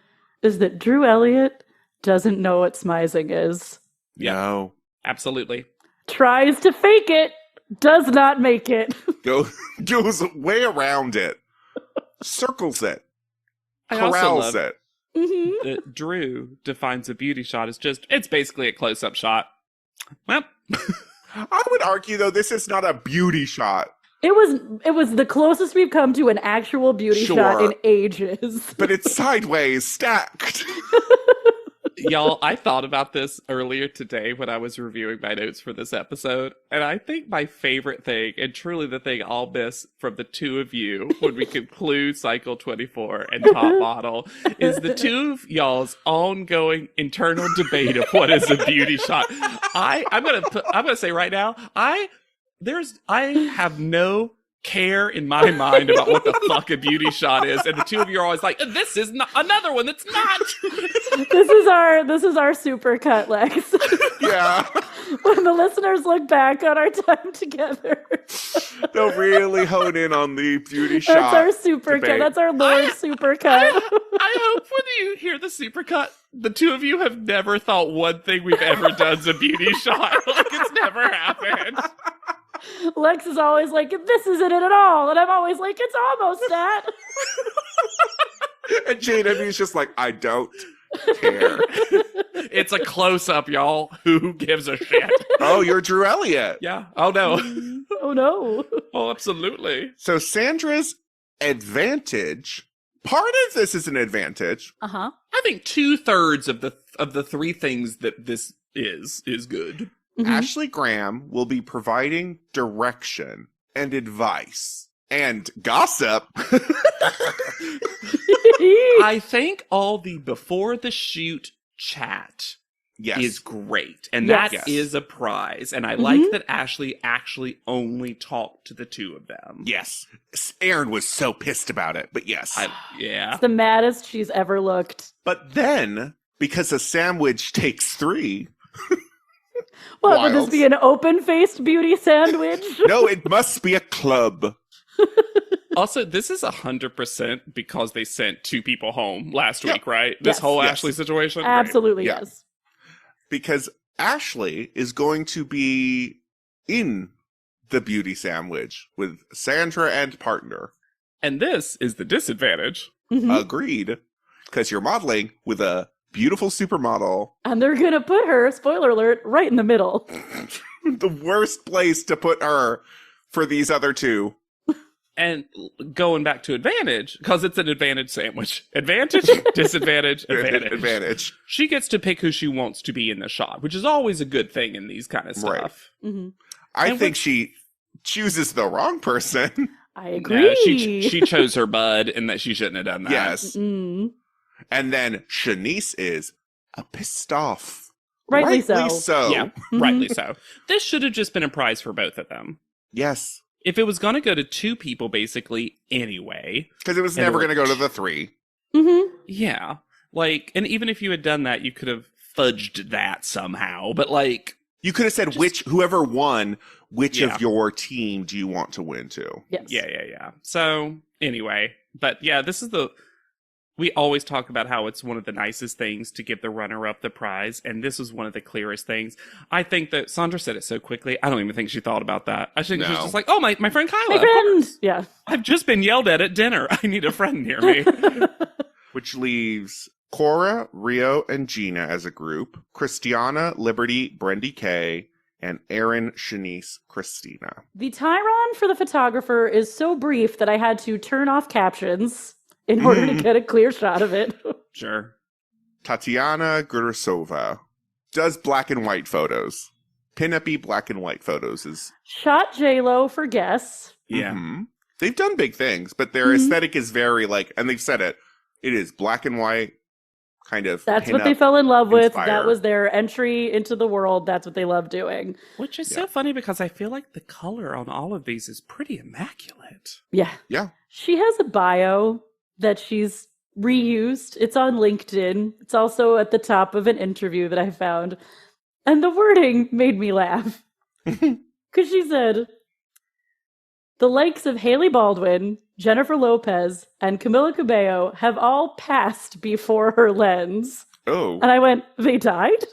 B: is that Drew Elliott doesn't know what smizing is.
C: No.
A: Absolutely.
B: Tries to fake it, does not make it.
C: Goes way around it. Circles it.
A: I also
C: Corrals
A: love
C: it.
A: that Drew defines a beauty shot as just, it's basically a close-up shot. Well,
C: I would argue, though, this is not a beauty shot.
B: It was the closest we've come to an actual beauty shot in ages.
C: But it's sideways, stacked.
A: Y'all, I thought about this earlier today when I was reviewing my notes for this episode, and I think my favorite thing, and truly the thing I'll miss from the two of you when we conclude Cycle 24 and Top Model, is the two of y'all's ongoing internal debate of what is a beauty shot. I'm gonna say right now, I have no care in my mind about what the fuck a beauty shot is, and the two of you are always like, this is not another one that's not.
B: This is our super cut, Lex.
C: Yeah.
B: When the listeners look back on our time together,
C: They'll really hone in on the beauty shot.
B: That's our super
C: debate.
B: cut. That's our Lord super cut.
A: I hope when you hear the supercut, the two of you have never thought one thing we've ever done is a beauty shot. Like it's never happened.
B: Lex is always like, this isn't it at all. And I'm always like, it's almost that.
C: And JW's just like, I don't care.
A: It's a close-up, y'all. Who gives a shit?
C: Oh, you're Drew Elliott.
A: Yeah. Oh, no.
B: Oh, no.
A: Oh, absolutely.
C: So Sandra's advantage, part of this is an advantage.
B: Uh-huh.
A: I think 2/3 of the three things that this is good.
B: Mm-hmm.
C: Ashley Graham will be providing direction and advice and gossip.
A: I think all the before the shoot chat
C: Yes.
A: is great. And
B: Yes.
A: that is a prize. And I like that Ashley actually only talked to the two of them.
C: Yes. Erin was so pissed about it, but yes.
A: Yeah.
B: It's the maddest she's ever looked.
C: But then, because a sandwich takes 3,
B: What, would this
C: Wild.
B: be an open-faced beauty sandwich?
C: no, it must be a club.
A: Also, this is 100% because they sent 2 people home last
C: Yep.
A: week, right? This
B: Yes.
A: whole
C: Yes.
A: Ashley situation? Right.
B: Absolutely,
C: Yeah.
B: yes.
C: Because Ashley is going to be in the beauty sandwich with Sandra and partner.
A: And this is the disadvantage.
B: Mhm.
C: Agreed. Because you're modeling with a beautiful supermodel.
B: And they're going to put her, spoiler alert, right in the middle.
C: The worst place to put her for these other two.
A: And going back to advantage, because it's an advantage sandwich. Advantage, disadvantage, advantage.
C: Advantage.
A: She gets to pick who she wants to be in the shot, which is always a good thing in these kind of
C: Right.
A: stuff.
B: Mm-hmm.
C: I
A: And
C: think
A: what's-
C: she chooses the wrong person.
B: I agree.
A: No, she chose her bud and that she shouldn't have done that.
C: Yes.
B: Mm.
C: And then Shanice is pissed off.
B: Rightly so.
A: Yeah,
B: Mhm.
A: rightly so. This should have just been a prize for both of them.
C: Yes.
A: If it was going to go to 2 people, basically, anyway.
C: Because it was
A: And
C: never
A: there
C: going to
A: were
C: go to the 3.
B: Mm-hmm.
A: Yeah. Like, and even if you had done that, you could have fudged that somehow. But, like,
C: You could have said whoever won, which
A: Yeah.
C: of your team do you want to win to?
B: Yes.
A: yeah. So, anyway. But, yeah, this is we always talk about how it's one of the nicest things to give the runner-up the prize, and this is one of the clearest things. I think that Sandra said it so quickly, I don't even think she thought about that. I think she was
C: No.
A: just like, oh, my friend Kyla.
B: My
A: of
B: friend!
A: course.
B: Yeah.
A: I've just been yelled at dinner. I need a friend near me.
C: Which leaves Cora, Rio, and Gina as a group, Christiana, Liberty, Brendy K, and Erin, Shanice, Christina.
B: The Tyron for the photographer is so brief that I had to turn off captions in order to get a clear shot of it.
A: Sure.
C: Tatiana Gurusova does black and white photos. Pin-uppy black and white photos is...
B: Shot J-Lo for guess.
A: Yeah.
C: Mhm. They've done big things, but their
B: Mhm.
C: aesthetic is very and they've said it, it is black and white, kind of
B: That's what they
C: pin-up
B: fell in love with.
C: inspire.
B: That was their entry into the world. That's what they love doing.
A: Which is so funny because I feel like the color on all of these is pretty immaculate.
B: Yeah.
C: Yeah.
B: She has a bio that she's reused. It's on LinkedIn. It's also at the top of an interview that I found. And the wording made me laugh. Because she said, the likes of Haley Baldwin, Jennifer Lopez, and Camila Cabello have all passed before her lens.
C: Oh.
B: And I went, they died?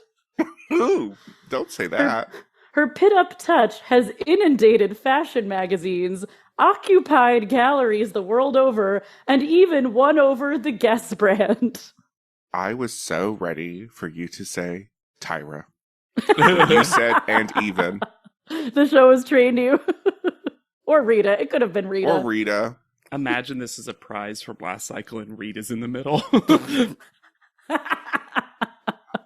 C: Ooh, don't say that.
B: Her pit-up touch has inundated fashion magazines, occupied galleries the world over, and even won over the Guess brand.
C: I was so ready for you to say Tyra. You said and even.
B: The show has trained you. Or Rita. It could have been Rita.
C: Or Rita.
A: Imagine this is a prize from last cycle and Rita's in the middle.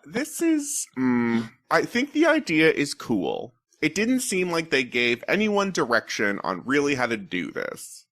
C: This is, I think the idea is cool. It didn't seem like they gave anyone direction on really how to do this.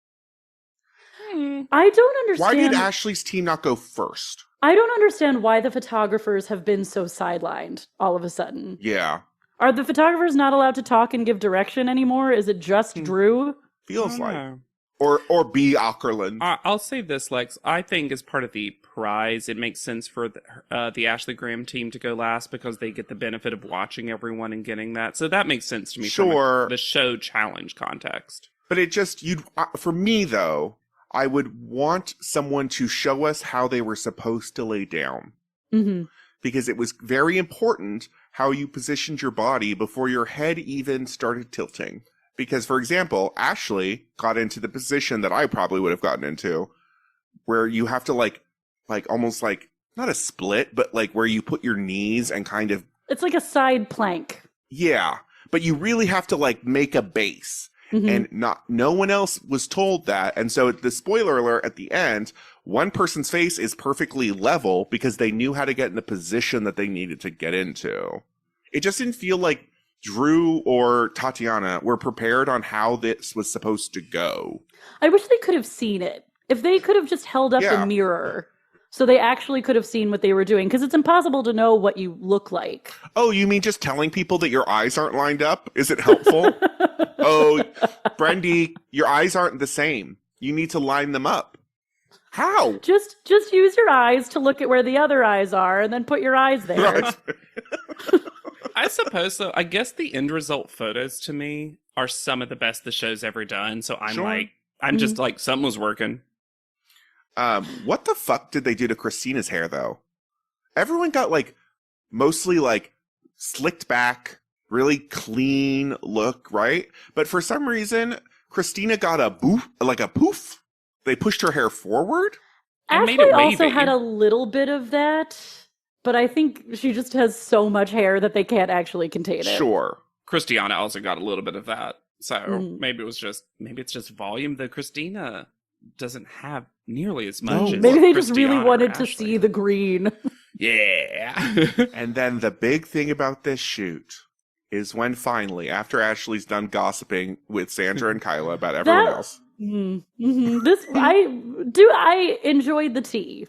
B: I don't understand.
C: Why did Ashley's team not go first?
B: I don't understand why the photographers have been so sidelined all of a sudden.
C: Yeah.
B: Are the photographers not allowed to talk and give direction anymore? Is it just Drew?
C: Feels like. Or B. Ackerland.
A: I'll say this, Lex. I think as part of the prize, it makes sense for the Ashley Graham team to go last because they get the benefit of watching everyone and getting that. So that makes sense to me
C: Sure.
A: from the show challenge context.
C: But it just, for me though, I would want someone to show us how they were supposed to lay down.
B: Mm-hmm.
C: Because it was very important how you positioned your body before your head even started tilting. Because, for example, Ashley got into the position that I probably would have gotten into, where you have to like almost like, not a split, but like where you put your knees and kind of...
B: It's like a side plank.
C: Yeah, but you really have to like make a base.
B: Mm-hmm.
C: And no one else was told that. And so the spoiler alert at the end, one person's face is perfectly level because they knew how to get in the position that they needed to get into. It just didn't feel like Drew or Tatiana were prepared on how this was supposed to go.
B: I wish they could have seen it. If they could have just held up a mirror so they actually could have seen what they were doing, because it's impossible to know what you look like.
C: Oh, you mean just telling people that your eyes aren't lined up? Is it helpful? Oh, Brendy, your eyes aren't the same. You need to line them up. How?
B: Just use your eyes to look at where the other eyes are and then put your eyes there.
C: Right.
A: I suppose so. I guess the end result photos to me are some of the best the show's ever done. So I'm just like, something was working.
C: What the fuck did they do to Christina's hair though? Everyone got like mostly like slicked back, really clean look, right? But for some reason, Christina got a poof. They pushed her hair forward.
B: Ashley also had a little bit of that, but I think she just has so much hair that they can't actually contain it.
C: Sure.
A: Christiana also got a little bit of that. So maybe it's just volume that Christina doesn't have nearly as much.
B: Maybe they just really wanted to see the green.
A: Yeah.
C: And then the big thing about this shoot is when finally, after Ashley's done gossiping with Sandra and Kyla about everyone else.
B: Mm-hmm. I enjoyed the tea.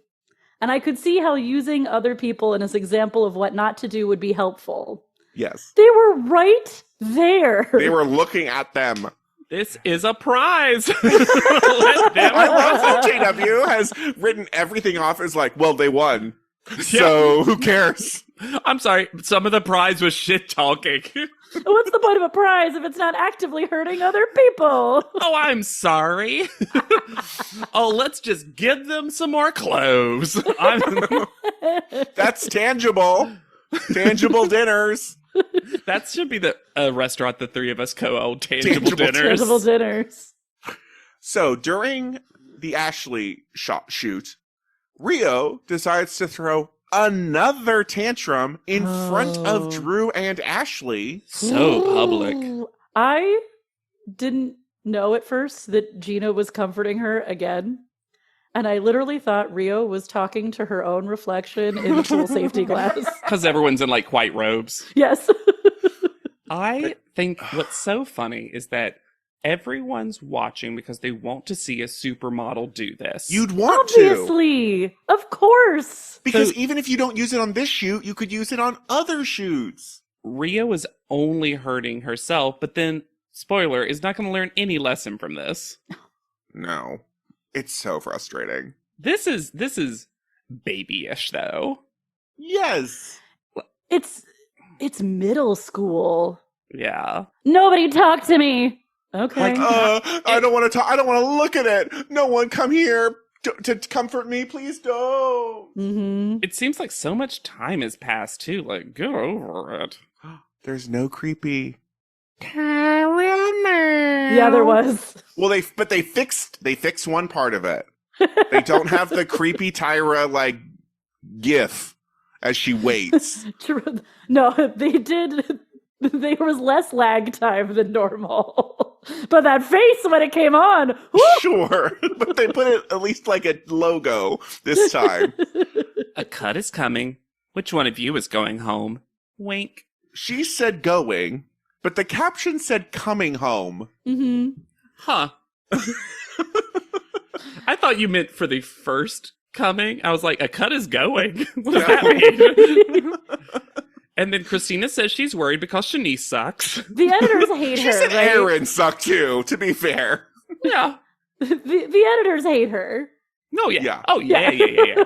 B: And I could see how using other people as an example of what not to do would be helpful.
C: Yes.
B: They were right there.
C: They were looking at them.
A: This is a prize.
C: I love that JW has written everything off as like, well, they won. So who cares?
A: I'm sorry. Some of the prize was shit talking.
B: What's the point of a prize if it's not actively hurting other people?
A: Oh, I'm sorry. Oh, let's just give them some more clothes.
C: That's tangible. Tangible dinners.
A: That should be the restaurant the three of us co-own. Tangible dinners.
B: Tangible dinners.
C: So during the Ashley shoot, Rio decides to throw another tantrum in front of Drew and Ashley.
A: So public.
B: I didn't know at first that Gina was comforting her again. And I literally thought Rio was talking to her own reflection in the pool safety glass.
A: Because everyone's in like white robes.
B: Yes.
A: I think what's so funny is that everyone's watching because they want to see a supermodel do this.
C: You'd want
B: Obviously. Of course.
C: Because even if you don't use it on this shoot, you could use it on other shoots.
A: Rio is only hurting herself, but then, spoiler, is not going to learn any lesson from this.
C: No. It's so frustrating.
A: This is babyish, though.
C: Yes.
B: It's middle school.
A: Yeah.
B: Nobody talk to me. Okay.
C: Like, I don't want to talk. I don't want to look at it. No one come here to comfort me. Please don't.
B: Mm-hmm.
A: It seems like so much time has passed, too. Like, get over it.
C: There's no creepy
B: caramel. Yeah, there was.
C: Well, they fixed one part of it. They don't have the creepy Tyra like gif as she waits.
B: No, they did. There was less lag time than normal. But that face when it came on. Whoo!
C: Sure. But they put it at least like a logo this time.
A: A cut is coming. Which one of you is going home? Wink.
C: She said going, but the caption said coming home.
B: Mm-hmm.
A: Huh. I thought you meant for the first coming. I was like, a cut is going. What does that mean? And then Christina says she's worried because Shanice sucks.
B: The editors hate
C: She
B: her,
C: said
B: right?
C: Aaron sucked too, to be fair.
A: Yeah.
B: The editors hate her.
A: No, yeah.
C: Yeah.
A: Oh, yeah.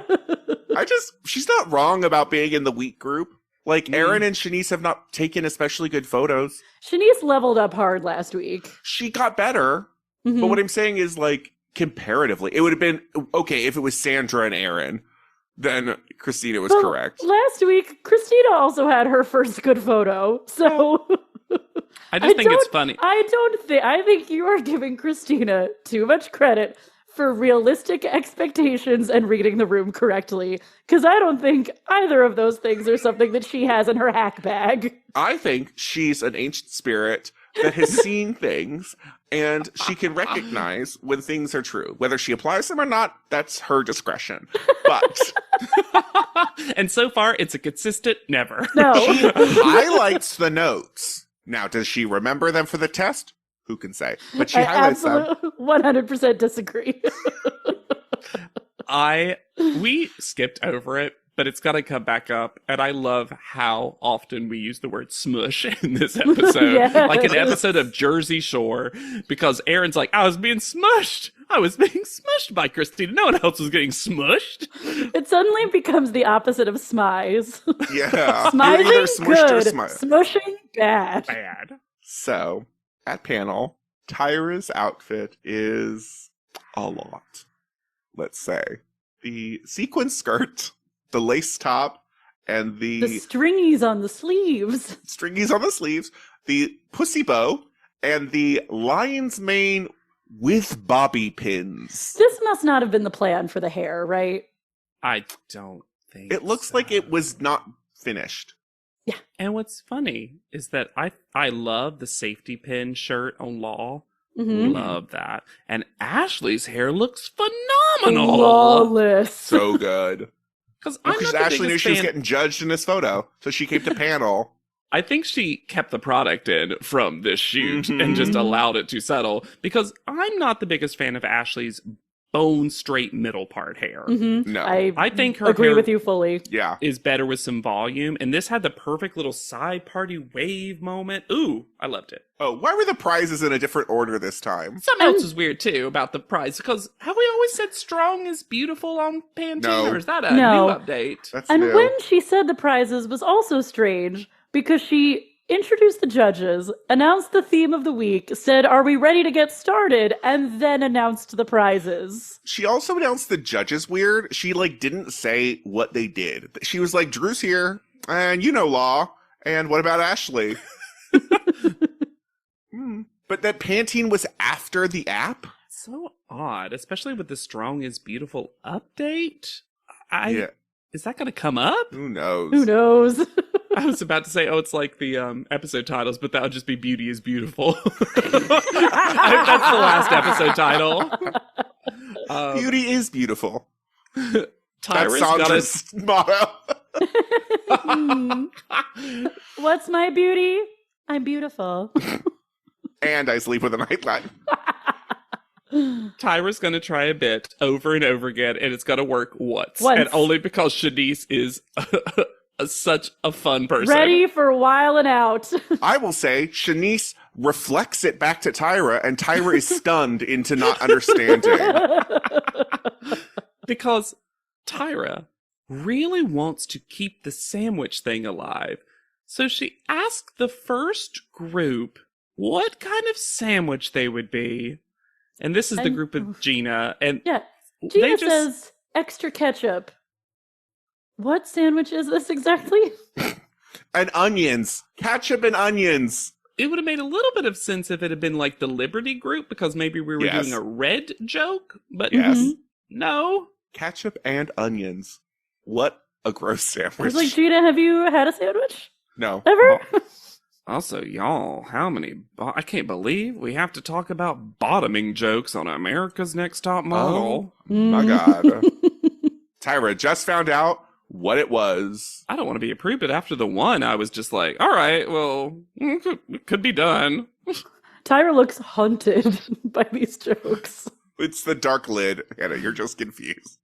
C: She's not wrong about being in the weak group. Like, Aaron and Shanice have not taken especially good photos.
B: Shanice leveled up hard last week.
C: She got better.
B: Mm-hmm.
C: But what I'm saying is, like, comparatively, it would have been okay if it was Sandra and Aaron. Then Christina was correct.
B: Last week, Christina also had her first good photo. So
A: I just think it's funny.
B: I think you are giving Christina too much credit for realistic expectations and reading the room correctly. Because I don't think either of those things are something that she has in her hack bag.
C: I think she's an ancient spirit that has seen things, and she can recognize when things are true. Whether she applies them or not, that's her discretion. But
A: and so far, it's a consistent never.
B: No.
C: she highlights the notes. Now, does she remember them for the test? Who can say? But she highlights them.
B: 100% disagree.
A: We skipped over it, but it's got to come back up. And I love how often we use the word smush in this episode.
B: Yes.
A: Like an episode of Jersey Shore, because Aaron's like, I was being smushed. I was being smushed by Christina. No one else was getting smushed.
B: It suddenly becomes the opposite of smize.
C: Yeah.
B: Smizing,
C: You're either smushed
B: good.
C: or smized.
B: Smushing, bad.
A: Bad.
C: So, at panel, Tyra's outfit is a lot. Let's say. The sequin skirt, the lace top, and
B: The stringies on the sleeves.
C: stringies on the sleeves, the pussy bow, and the lion's mane with bobby pins.
B: This must not have been the plan for the hair, right?
A: I don't think
C: It looks
A: so.
C: like it was not finished.
A: And what's funny is that I love the safety pin shirt on Law.
B: Mm-hmm.
A: Love that. And Ashley's hair looks phenomenal.
B: Flawless.
C: So good.
A: Because I'm
C: Because
A: not the
C: Ashley knew
A: biggest
C: she was
A: fan.
C: getting judged in this photo, so she came to panel.
A: I think she kept the product in from this shoot and just allowed it to settle, because I'm not the biggest fan of Ashley's bone straight middle part hair.
B: Mm-hmm.
C: No.
A: I think her
B: agree
A: hair
B: with you fully.
C: Yeah.
A: is better with some volume, and this had the perfect little side party wave moment. Ooh, I loved it.
C: Oh, why were the prizes in a different order this time?
A: Something else was weird too about the prize, because have we always said strong is beautiful on Pantene,
C: No.
A: or is that a
B: No.
A: new update?
C: That's
B: And
C: new.
B: when she said the prizes was also strange because she introduced the judges, announced the theme of the week, said, "Are we ready to get started?" and then announced the prizes.
C: She also announced the judges weird. She, like, didn't say what they did. She was like, Drew's here, and you know Law, and what about Ashley? But that Pantene was after the app?
A: So odd, especially with the strong is beautiful update.
C: Yeah.
A: Is that going to come up?
C: Who knows?
B: Who knows?
A: I was about to say, oh, it's like the episode titles, but that would just be Beauty is Beautiful. I hope that's the last episode title.
C: Beauty is beautiful.
A: Tyra's
C: That's
A: got
C: Sandra's motto.
B: What's my beauty? I'm beautiful.
C: And I sleep with a nightlight.
A: Tyra's going to try a bit over and over again, and it's going to work once.
B: Once.
A: And only because Shanice is such a fun person.
B: Ready for whiling out.
C: I will say, Shanice reflects it back to Tyra, and Tyra is stunned into not understanding.
A: Because Tyra really wants to keep the sandwich thing alive. So she asked the first group what kind of sandwich they would be. And this is the group of Gina. And
B: Yeah.
A: they
B: Gina
A: just
B: says extra ketchup. What sandwich is this exactly?
C: And onions. Ketchup and onions.
A: it would have made a little bit of sense if it had been like the Liberty group, because maybe we were
C: Yes.
A: doing a red joke, but
C: Yes.
A: no.
C: Ketchup and onions. What a gross
B: I
C: sandwich.
B: was like, Gina, have you had a sandwich?
C: No.
B: Ever?
A: Also, y'all, how many... I can't believe we have to talk about bottoming jokes on America's Next Top Model.
C: My God. Tyra just found out what it was.
A: I don't want to be a prude, but after the one, I was just like, all right, well, it could be done.
B: Tyra looks haunted by these jokes.
C: It's the dark lid, Hannah. You're just confused.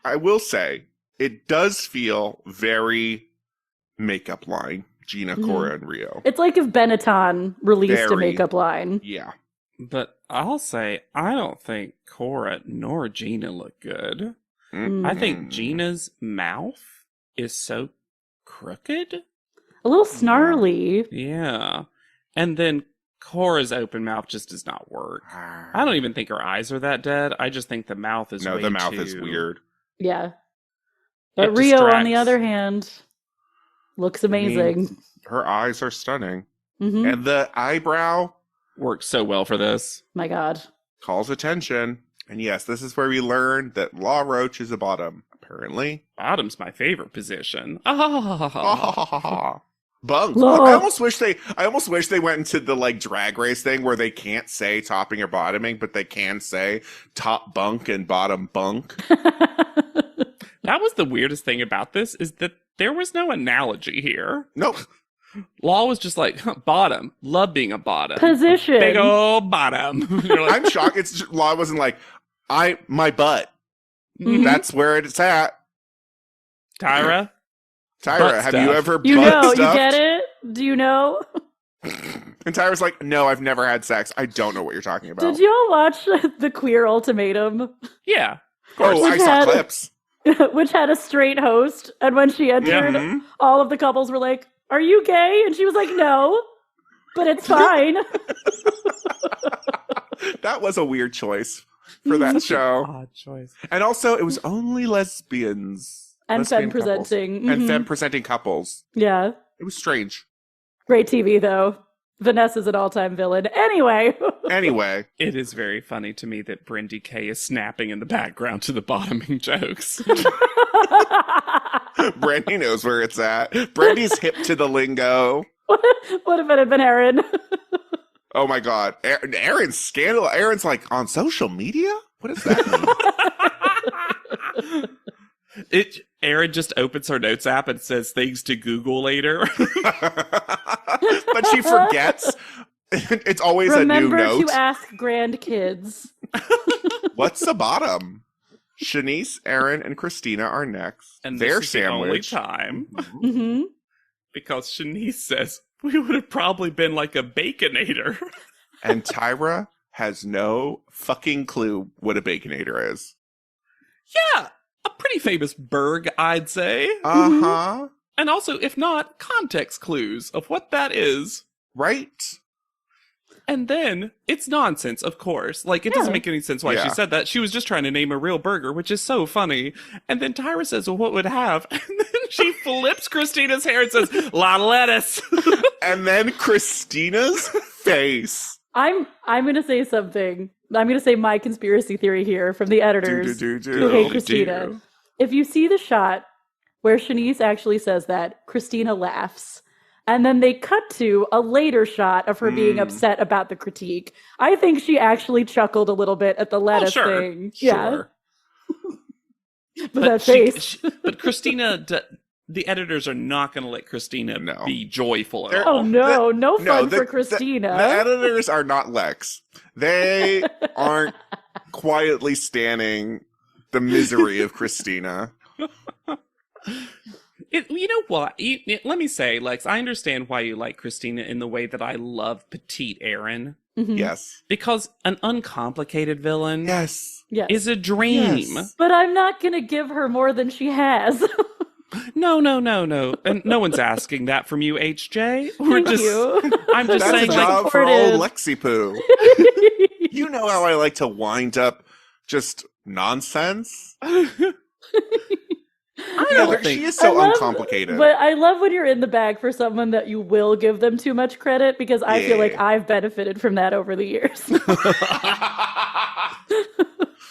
C: I will say, it does feel very makeup line. Gina, Cora, and Rio.
B: It's like if Benetton released a
C: Very.
B: makeup line.
C: Yeah.
A: But I'll say, I don't think Cora nor Gina look good. I think Gina's mouth is so crooked.
B: A little snarly.
A: Yeah. And then Cora's open mouth just does not work. I don't even think her eyes are that dead. I just think the mouth is
C: No,
A: way
C: the mouth
A: too...
C: is weird.
B: Yeah. But
A: It
B: Rio, on the
A: distracts.
B: other hand, looks amazing.
C: Her eyes are stunning.
B: Mm-hmm.
C: And the eyebrow
A: Works so well for this.
B: My God.
C: calls attention. And yes, this is where we learn that Law Roach is a bottom, apparently.
A: Bottom's my favorite position.
C: Bunk.
B: Look.
C: I almost wish they went into the like drag race thing where they can't say topping or bottoming, but they can say top bunk and bottom bunk.
A: That was the weirdest thing about this, is that there was no analogy here.
C: Nope.
A: Law was just like, bottom. Love being a bottom.
B: Position.
A: Big old bottom. You're like,
C: I'm shocked. It's just, Law wasn't like, my butt.
B: Mhm.
C: That's where it's at.
A: Tyra?
C: Tyra,
A: Butt
C: have
A: stuff.
C: you ever
B: You
C: butt
B: know, you
C: stuffed?
B: get it? Do you know?
C: And Tyra's like, no, I've never had sex. I don't know what you're talking about.
B: Did y'all watch the Queer Ultimatum?
A: Yeah.
C: Oh, I
B: Which
C: saw
B: had-
C: clips.
B: Which had a straight host, and when she entered,
C: Mhm.
B: all of the couples were like, "Are you gay?" And she was like, "No, but it's fine."
C: That was a weird choice for that show.
A: Odd choice.
C: And also, it was only lesbians.
B: And
C: lesbian
B: femme
C: couples.
B: presenting.
C: And
B: Mhm.
C: femme presenting couples.
B: Yeah,
C: It was strange.
B: great TV though. Vanessa's an all-time villain. Anyway,
C: Anyway,
A: It is very funny to me that Brindy K is snapping in the background to the bottoming jokes.
C: Brandy knows where it's at. Brandy's hip to the lingo.
B: what if it had been Aaron?
C: Oh my god. Aaron's scandal. Aaron's like, on social media? What does that mean?
A: Erin just opens her notes app and says things to Google later.
C: But she forgets. It's always
B: Remember
C: a new note.
B: to ask grandkids.
C: What's the bottom? Shanice, Aaron, and Christina are next.
A: And
C: Their
A: this is the only
C: sandwich.
A: time.
B: Hmm.
A: Because Shanice says, we would have probably been like a Baconator.
C: And Tyra has no fucking clue what a Baconator is.
A: Yeah, a pretty famous burg, I'd say.
C: Uh-huh.
A: And also, if not, context clues of what that is.
C: Right?
A: And then, it's nonsense, of course. Like, it doesn't make any sense why she
C: Yeah.
A: said that. She was just trying to name a real burger, which is so funny. And then Tyra says, well, what would have? And then she flips Christina's hair and says, lot of lettuce.
C: And then Christina's face.
B: I'm gonna say something. I'm gonna say my conspiracy theory here from the editors who hate Christina. If you see the shot where Shanice actually says that, Christina laughs. And then they cut to a later shot of her being upset about the critique. I think she actually chuckled a little bit at the lettuce thing. Yeah. But that face.
A: But Christina, the editors are not going to let Christina be joyful at
C: They're-
A: all.
B: Oh no, no fun
C: the-
B: for Christina.
C: The editors are not Lex. They aren't quietly standing the misery of Christina.
A: You know what? Let me say, Lex, I understand why you like Christina in the way that I love petite Aaron.
B: Mhm.
C: Yes.
A: Because an uncomplicated villain
C: Yes.
B: Yes.
A: is a dream.
C: Yes.
B: But I'm not gonna give her more than she has.
A: No. And no one's asking that from you, HJ.
B: Thank you.
A: I'm just
C: That's
A: saying,
C: a
A: like,
C: job for
B: supportive.
C: old Lexi Poo. You know how I like to wind up just nonsense? She is so uncomplicated.
B: But I love when you're in the bag for someone that you will give them too much credit, because I feel like I've benefited from that over the years.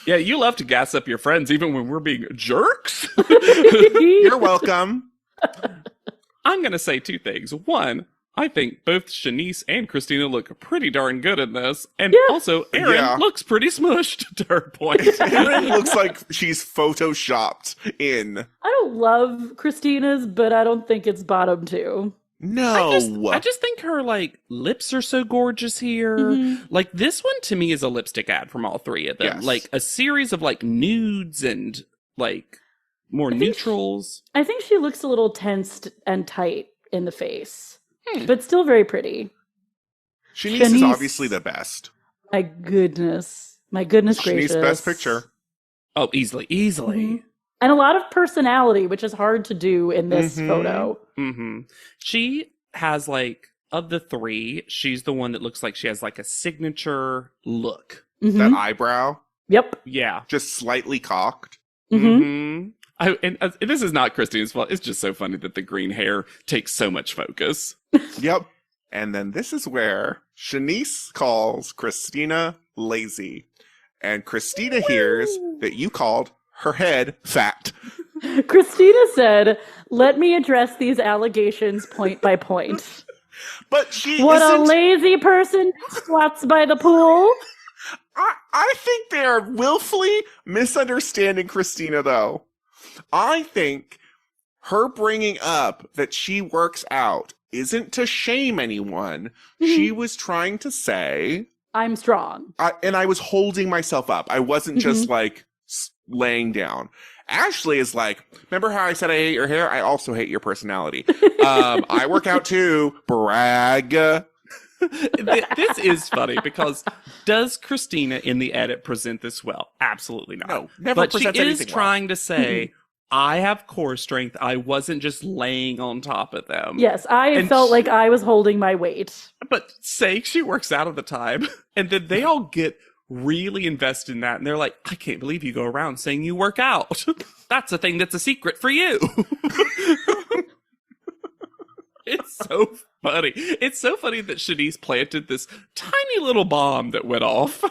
A: yeah, you love to gas up your friends even when we're being jerks.
C: You're welcome.
A: I'm going to say two things. One, I think both Shanice and Christina look pretty darn good in this. And
B: Yeah.
A: also, Erin looks pretty smushed, to her point.
C: Erin looks like she's photoshopped in.
B: I don't love Christina's, but I don't think it's bottom two.
C: No.
A: I just think her, like, lips are so gorgeous here.
B: Mm-hmm.
A: Like, this one, to me, is a lipstick ad from all three of them.
C: Yes.
A: Like, a series of, like, nudes and, like, more neutrals.
B: I think she looks a little tensed and tight in the face, but still very pretty.
C: Shanice is obviously the best.
B: My goodness gracious.
C: Shanice best picture.
A: Oh, easily.
B: Mm-hmm. And a lot of personality, which is hard to do in this photo.
A: Mm-hmm. She has, like, of the three, she's the one that looks like she has, like, a signature look.
B: Mm-hmm.
C: That eyebrow.
B: Yep.
A: Yeah.
C: Just slightly cocked.
B: Mm-hmm.
A: And this is not Christine's fault. It's just so funny that the green hair takes so much focus.
C: Yep. And then this is where Shanice calls Christina lazy. And Christina hears that you called her head fat.
B: Christina said, "Let me address these allegations point by point."
C: But she
B: What
C: isn't...
B: a lazy person squats by the pool.
C: I think they are willfully misunderstanding Christina, though. I think her bringing up that she works out isn't to shame anyone. She was trying to say,
B: I'm strong.
C: and I was holding myself up. I wasn't just like laying down. Ashley is like, remember how I said I hate your hair? I also hate your personality. I work out too. Brag.
A: This is funny because does Christina in the edit present this well? Absolutely not.
C: No, never
A: but she
C: presents
A: is
C: anything
A: trying to say, I have core strength. I wasn't just laying on top of them.
B: Yes, I felt like I was holding my weight.
A: But say she works out of the time, and then they all get really invested in that, and they're like, I can't believe you go around saying you work out. That's a thing that's a secret for you. It's so funny. It's so funny that Shanice planted this tiny little bomb that went off.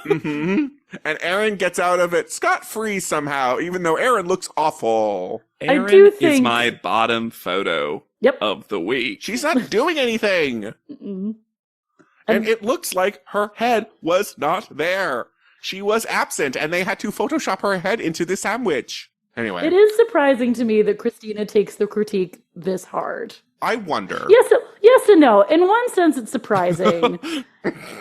C: And Erin gets out of it scot-free somehow, even though Erin looks awful.
A: Erin
B: I do think...
A: is my bottom photo of the week.
C: She's not doing anything.
B: Mm-mm.
C: And it looks like her head was not there. She was absent, and they had to Photoshop her head into the sandwich. Anyway.
B: It is surprising to me that Christina takes the critique this hard.
C: I wonder.
B: Yes and no. In one sense, it's surprising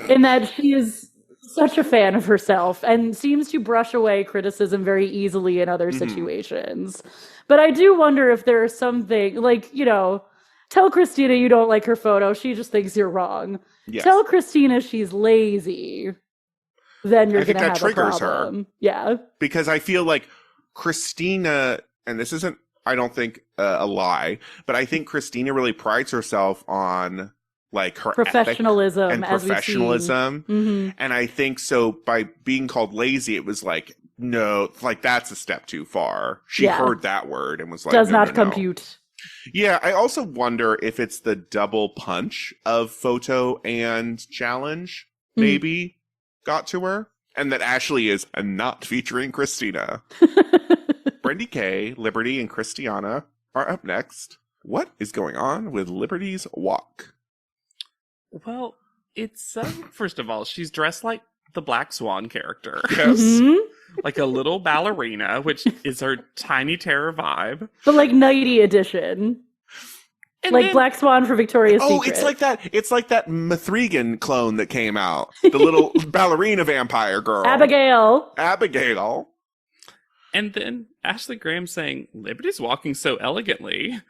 B: in that she is such a fan of herself and seems to brush away criticism very easily in other situations. But I do wonder if there is something, like, tell Christina you don't like her photo. She just thinks you're wrong.
C: Yes.
B: Tell Christina she's lazy. Then you're going to have a
C: triggers
B: problem.
C: her.
B: Yeah.
C: Because I feel like Christina, and this isn't, I don't think a lie, but I think Christina really prides herself on like her
B: professionalism
C: and professionalism. And I think so by being called lazy, it was like, no, like that's a step too far. She heard that word and was like,
B: does
C: no,
B: not
C: no,
B: compute.
C: Yeah, I also wonder if it's the double punch of photo and challenge maybe got to her, and that Ashley is not featuring Christina. Brendy K, Liberty, and Christiana are up next. What is going on with Liberty's walk?
A: Well, it's first of all, she's dressed like the Black Swan character.
C: Yes.
A: Like a little ballerina, which is her Tiny Terror vibe.
B: But like nighty edition.
A: And
B: like
A: then,
B: Black Swan for Victoria's Secret.
C: Oh, it's like that Mithrigan clone that came out. The little ballerina vampire girl.
B: Abigail.
A: And then Ashley Graham saying, Liberty's walking so elegantly.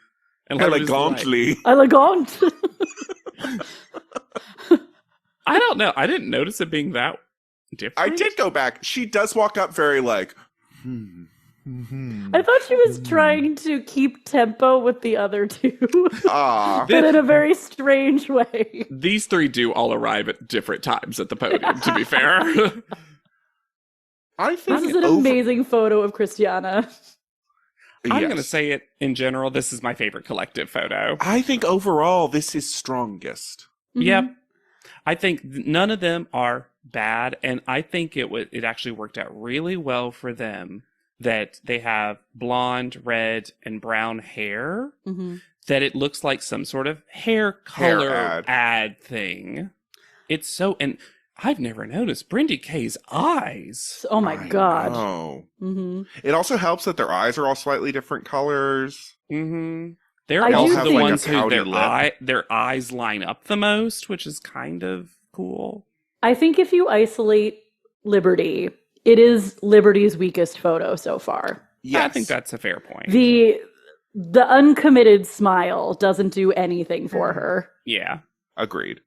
A: And
C: Elegantly.
B: Elegant.
A: I don't know. I didn't notice it being that different.
C: I did go back. She does walk up very like,
B: I thought she was trying to keep tempo with the other two.
C: Ah.
B: But in a very strange way.
A: These three do all arrive at different times at the podium, to be fair.
C: I think
B: this is an amazing photo of Christiana.
A: I'm going to say it in general. This is my favorite collective photo.
C: I think overall this is strongest.
A: Yep. I think none of them are bad, and I think it actually worked out really well for them that they have blonde, red, and brown hair,
B: Mm-hmm.
A: that it looks like some sort of hair color
C: ad.
A: ad thing. It's so, and I've never noticed Brindy K's eyes.
B: Oh my God.
C: Oh.
B: Mm-hmm.
C: It also helps that their eyes are all slightly different colors.
A: Mm-hmm. They're
B: I do
A: also
B: have,
A: the
B: like, a
A: ones who
C: pouty
A: their
C: lip.
A: their eyes line up the most, which is kind of cool.
B: I think if you isolate Liberty, it is Liberty's weakest photo so far.
C: Yes.
A: I think that's a fair point.
B: The uncommitted smile doesn't do anything for her.
A: Yeah.
C: Agreed.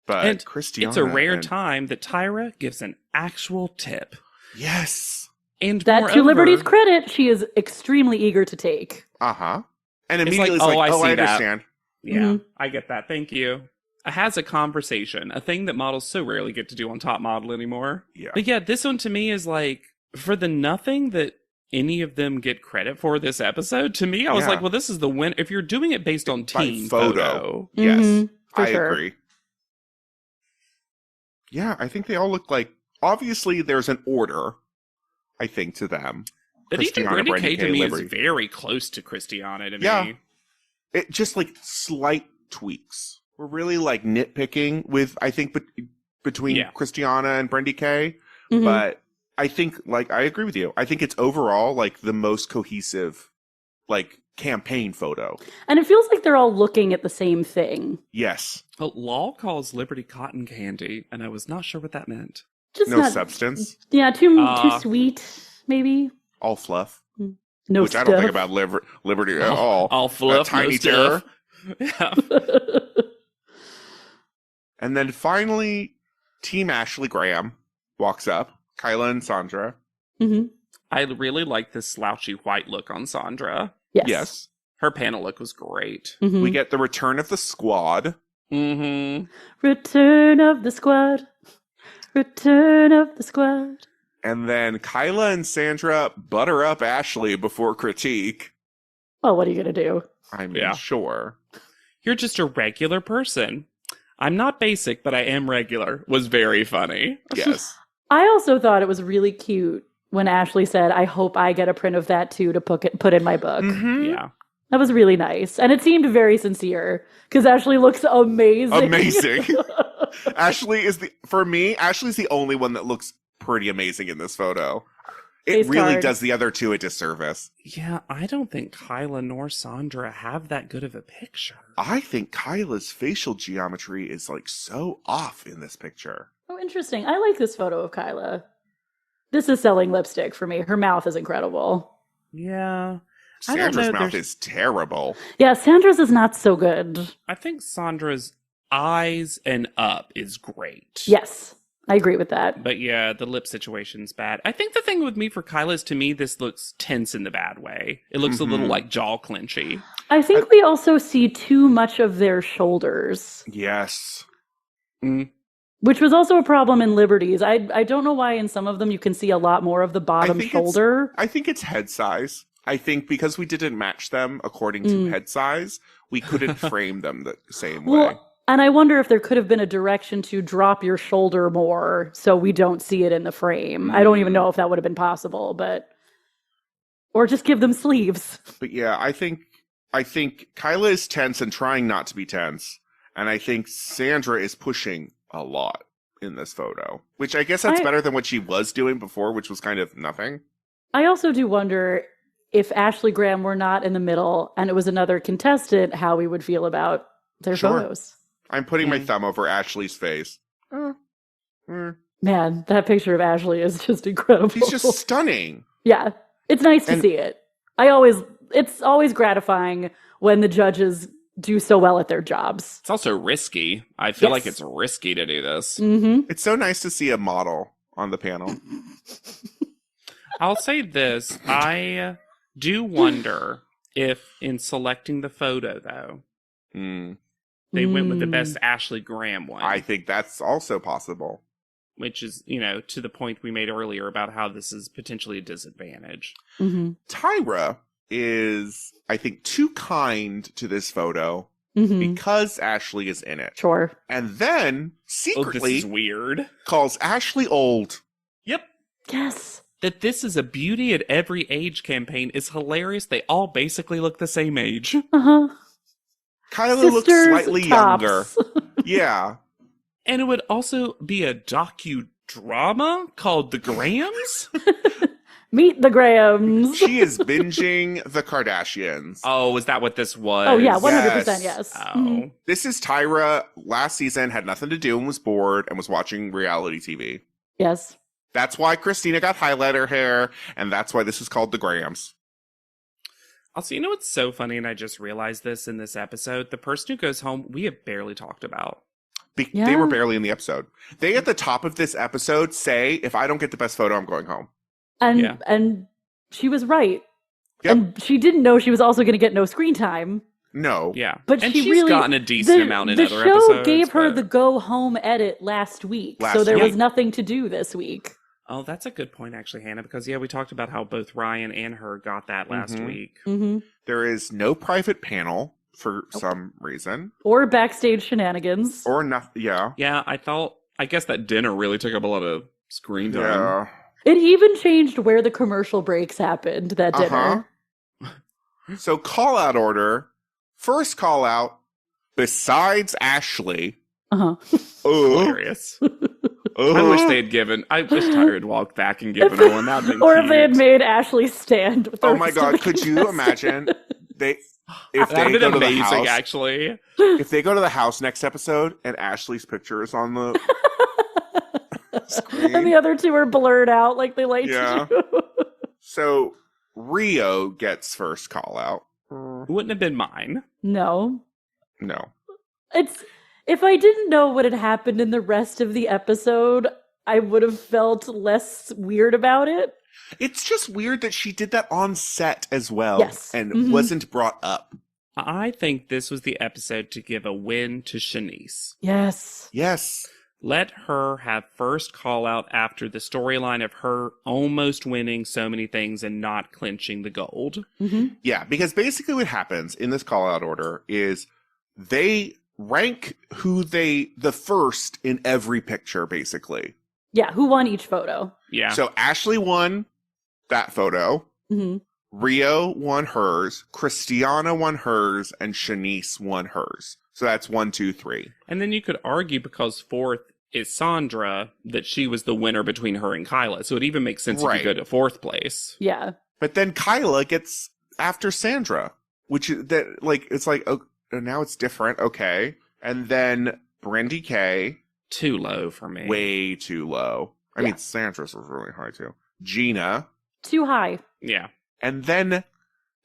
C: But
A: And
C: Christiana
A: it's a rare
C: and-
A: time that Tyra gives an actual tip.
C: Yes.
A: And
B: That,
A: moreover,
B: to Liberty's credit, she is extremely eager to take.
C: Uh-huh. And
A: It's
C: immediately
A: like,
C: it's like,
A: I
C: oh,
A: see
C: I
A: that.
C: understand.
A: Yeah,
B: Mhm.
A: I get that. Thank you. It has a conversation, a thing that models so rarely get to do on Top Model anymore.
C: Yeah.
A: But yeah, this one to me is like, for the nothing that any of them get credit for this episode, to me, I was
C: Yeah.
A: like, well, this is the win. If you're doing it based on
C: By
A: team
C: photo.
A: photo.
C: Yes.
B: Mhm, for
C: I
B: sure.
C: agree. Yeah, I think they all look like, obviously there's an order, I think, to them.
A: But even
C: Christiana,
A: Brindy K to me
C: Liberty.
A: is very close to Christiana to
C: Yeah.
A: me.
C: It just like slight tweaks. We're really like nitpicking with, I think, between
A: Yeah.
C: Christiana and Brindy K.
B: Mhm.
C: But I think, like, I agree with you. I think it's overall like the most cohesive, like, campaign photo.
B: And it feels like they're all looking at the same thing.
C: Yes.
A: Well, Law calls Liberty cotton candy, and I was not sure what that meant.
B: Just
C: No
B: not,
C: substance.
B: Yeah, too
A: Uh,
B: sweet, maybe.
C: All fluff.
B: No
C: which
B: stuff.
C: I don't think about Liberty at all.
A: All fluff,
C: That tiny
A: no stuff.
C: terror.
A: Yeah.
C: And then finally, Team Ashley Graham walks up. Kyla and Sandra.
B: hmm
A: I really like this slouchy white look on Sandra.
B: Yes.
C: Yes.
A: Her panel look was great.
B: Mhm.
C: We get the return of the squad.
A: Mm-hmm.
B: Return of the squad. Return of the squad.
C: And then Kyla and Sandra butter up Ashley before critique.
B: Well, what are you going to do?
C: I mean,
A: Yeah.
C: sure.
A: You're just a regular person. I'm not basic, but I am regular. Was very funny.
C: Yes.
B: I also thought it was really cute when Ashley said, I hope I get a print of that too to put in my book.
C: Mhm.
A: Yeah.
B: That was really nice. And it seemed very sincere because Ashley looks amazing.
C: Amazing. Ashley's the only one that looks pretty amazing in this photo. It
B: Face
C: really
B: card.
C: does the other two a disservice.
A: Yeah, I don't think Kyla nor Sandra have that good of a picture.
C: I think Kyla's facial geometry is like so off in this picture.
B: Oh, interesting. I like this photo of Kyla. This is selling lipstick for me. Her mouth is incredible.
A: Yeah. I don't
C: Sandra's
A: know,
C: mouth
A: there's-
C: is terrible.
B: Yeah, Sandra's is not so good.
A: I think Sandra's eyes and up is great.
B: Yes, I agree with that.
A: But yeah, the lip situation's bad. I think the thing with me for Kyla is, to me, this looks tense in the bad way. It looks a little
C: Mhm.
A: like jaw clenchy.
B: I think we also see too much of their shoulders,
C: Yes.
B: which was also a problem in Liberty's. I don't know why in some of them you can see a lot more of the bottom
C: think it's-
B: shoulder.
C: I think it's head size. I think because we didn't match them according to head size, we couldn't frame them the same way.
B: Well, and I wonder if there could have been a direction to drop your shoulder more so we don't see it in the frame. I don't even know if that would have been possible, but or just give them sleeves.
C: But yeah, I think Kyla is tense and trying not to be tense, and I think Sandra is pushing a lot in this photo, which I guess that's better than what she was doing before, which was kind of nothing.
B: I also do wonder if Ashley Graham were not in the middle and it was another contestant, how we would feel about their
C: Sure.
B: photos.
C: I'm putting my thumb over Ashley's face.
B: Man, that picture of Ashley is just incredible.
C: She's just stunning.
B: Yeah, it's nice to
C: And-
B: see it. It's always gratifying when the judges do so well at their jobs.
A: It's also risky. I feel
B: Yes.
A: like it's risky to do this.
B: Mm-hmm.
C: It's so nice to see a model on the panel.
A: I'll say this. I do wonder if, in selecting the photo, though, they went with the best Ashley Graham one.
C: I think that's also possible.
A: Which is, to the point we made earlier about how this is potentially a disadvantage.
B: Mm-hmm.
C: Tyra is, I think, too kind to this photo
B: Mm-hmm.
C: because Ashley is in it.
B: Sure.
C: And then
A: Oh, this
C: secretly
A: is weird.
C: calls Ashley old.
A: Yep.
B: Yes.
A: that this is a beauty at every age campaign is hilarious. They all basically look the same age.
B: Uh-huh.
C: Kyla looks
B: Sisters
C: slightly
B: tops.
C: younger. Yeah.
A: And it would also be a docudrama called The Grahams?
B: Meet the Grahams.
C: She is binging The Kardashians.
A: Oh, is that what this was?
B: Oh, yeah, 100%
C: Yes.
B: yes.
A: Oh.
B: Mhm.
C: This is Tyra last season, had nothing to do and was bored and was watching reality TV.
B: Yes.
C: That's why Christina got highlighter hair, and that's why this is called The Grahams.
A: Also, you know what's so funny, and I just realized this in this episode? The person who goes home, we have barely talked about.
C: They
B: Yeah.
C: were barely in the episode. They, at the top of this episode, say, if I don't get the best photo, I'm going home.
B: And she was right.
C: Yep.
B: And she didn't know she was also going to get no screen time.
C: No.
A: Yeah.
B: But
A: and
B: she
A: she's
B: really
A: gotten a decent amount in
B: the
A: other
B: show
A: episodes.
B: gave her
A: but-
B: the go home edit last week, so
C: Last
B: there
C: week.
B: was nothing to do this week.
A: Oh, that's a good point, actually, Hannah, because, yeah, we talked about how both Ryan and her got that last
C: Mhm.
A: week.
B: Mm-hmm.
C: There is no private panel for some reason.
B: Or backstage shenanigans.
C: Or nothing. Yeah.
A: Yeah, I guess that dinner really took up a lot of screen time.
C: Yeah.
B: It even changed where the commercial breaks happened that dinner.
C: So, call out order. First call out, besides Ashley.
B: Uh-huh.
A: Hilarious. I wish they had given. I wish Tyra had walked back and given her one. That'd been
B: Or
A: cute.
B: if they had made Ashley stand with the
C: Oh my
B: rest of
C: god,
B: the
C: could you
B: cast.
C: imagine if
A: That'd
C: they
A: been
C: go to the
A: amazing,
C: house,
A: actually.
C: if they go to the house next episode and Ashley's picture is on the screen.
B: And the other two are blurred out like they like
C: Yeah.
B: to do.
C: So Rio gets first call out.
A: Wouldn't have been mine.
B: No.
C: No.
B: It's if I didn't know what had happened in the rest of the episode, I would have felt less weird about it.
C: It's just weird that she did that on set as well
B: Yes.
C: and
B: Mhm.
C: wasn't brought up.
A: I think this was the episode to give a win to Shanice.
B: Yes.
C: Yes.
A: Let her have first call out after the storyline of her almost winning so many things and not clinching the gold.
B: Mm-hmm.
C: Yeah, because basically what happens in this call out order is they rank the first in every picture, basically.
B: Yeah, who won each photo?
A: Yeah.
C: So Ashley won that photo.
B: Mm-hmm.
C: Rio won hers. Christiana won hers. And Shanice won hers. So that's 1, 2, 3.
A: And then you could argue because fourth is Sandra that she was the winner between her and Kyla. So it even makes sense if
C: Right.
A: you go to fourth place.
B: Yeah.
C: But then Kyla gets after Sandra, which is that like it's like oh, now it's different. Okay, and then Brandy K,
A: Too low for me.
C: way too low. I
B: Yeah.
C: mean Sandra's was really high too. Gina,
B: Too high.
A: Yeah.
C: and then